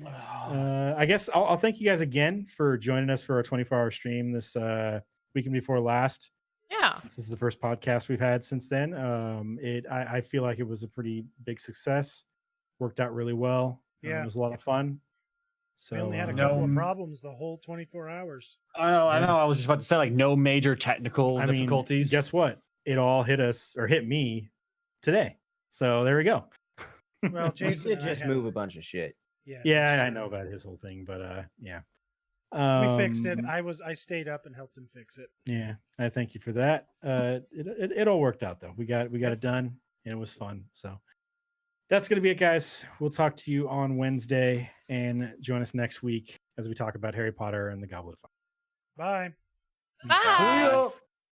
I guess I'll thank you guys again for joining us for our 24-hour stream this weekend before last.
Yeah.
Since this is the first podcast we've had since then. I feel like it was a pretty big success. Worked out really well.
Yeah.
It was a lot of fun. So
We only had a couple of problems the whole 24 hours.
I know. I was just about to say, like, no major technical difficulties.
Guess what? It all hit me today. So there we go.
Well, Jason
did just move a bunch of shit.
Yeah, I know about his whole thing, but yeah.
We fixed it. I stayed up and helped him fix it.
Yeah, I thank you for that. It all worked out though. We got it done, and it was fun. So that's going to be it, guys. We'll talk to you on Wednesday, and join us next week as we talk about Harry Potter and the Goblet of Fire.
Bye.
Bye.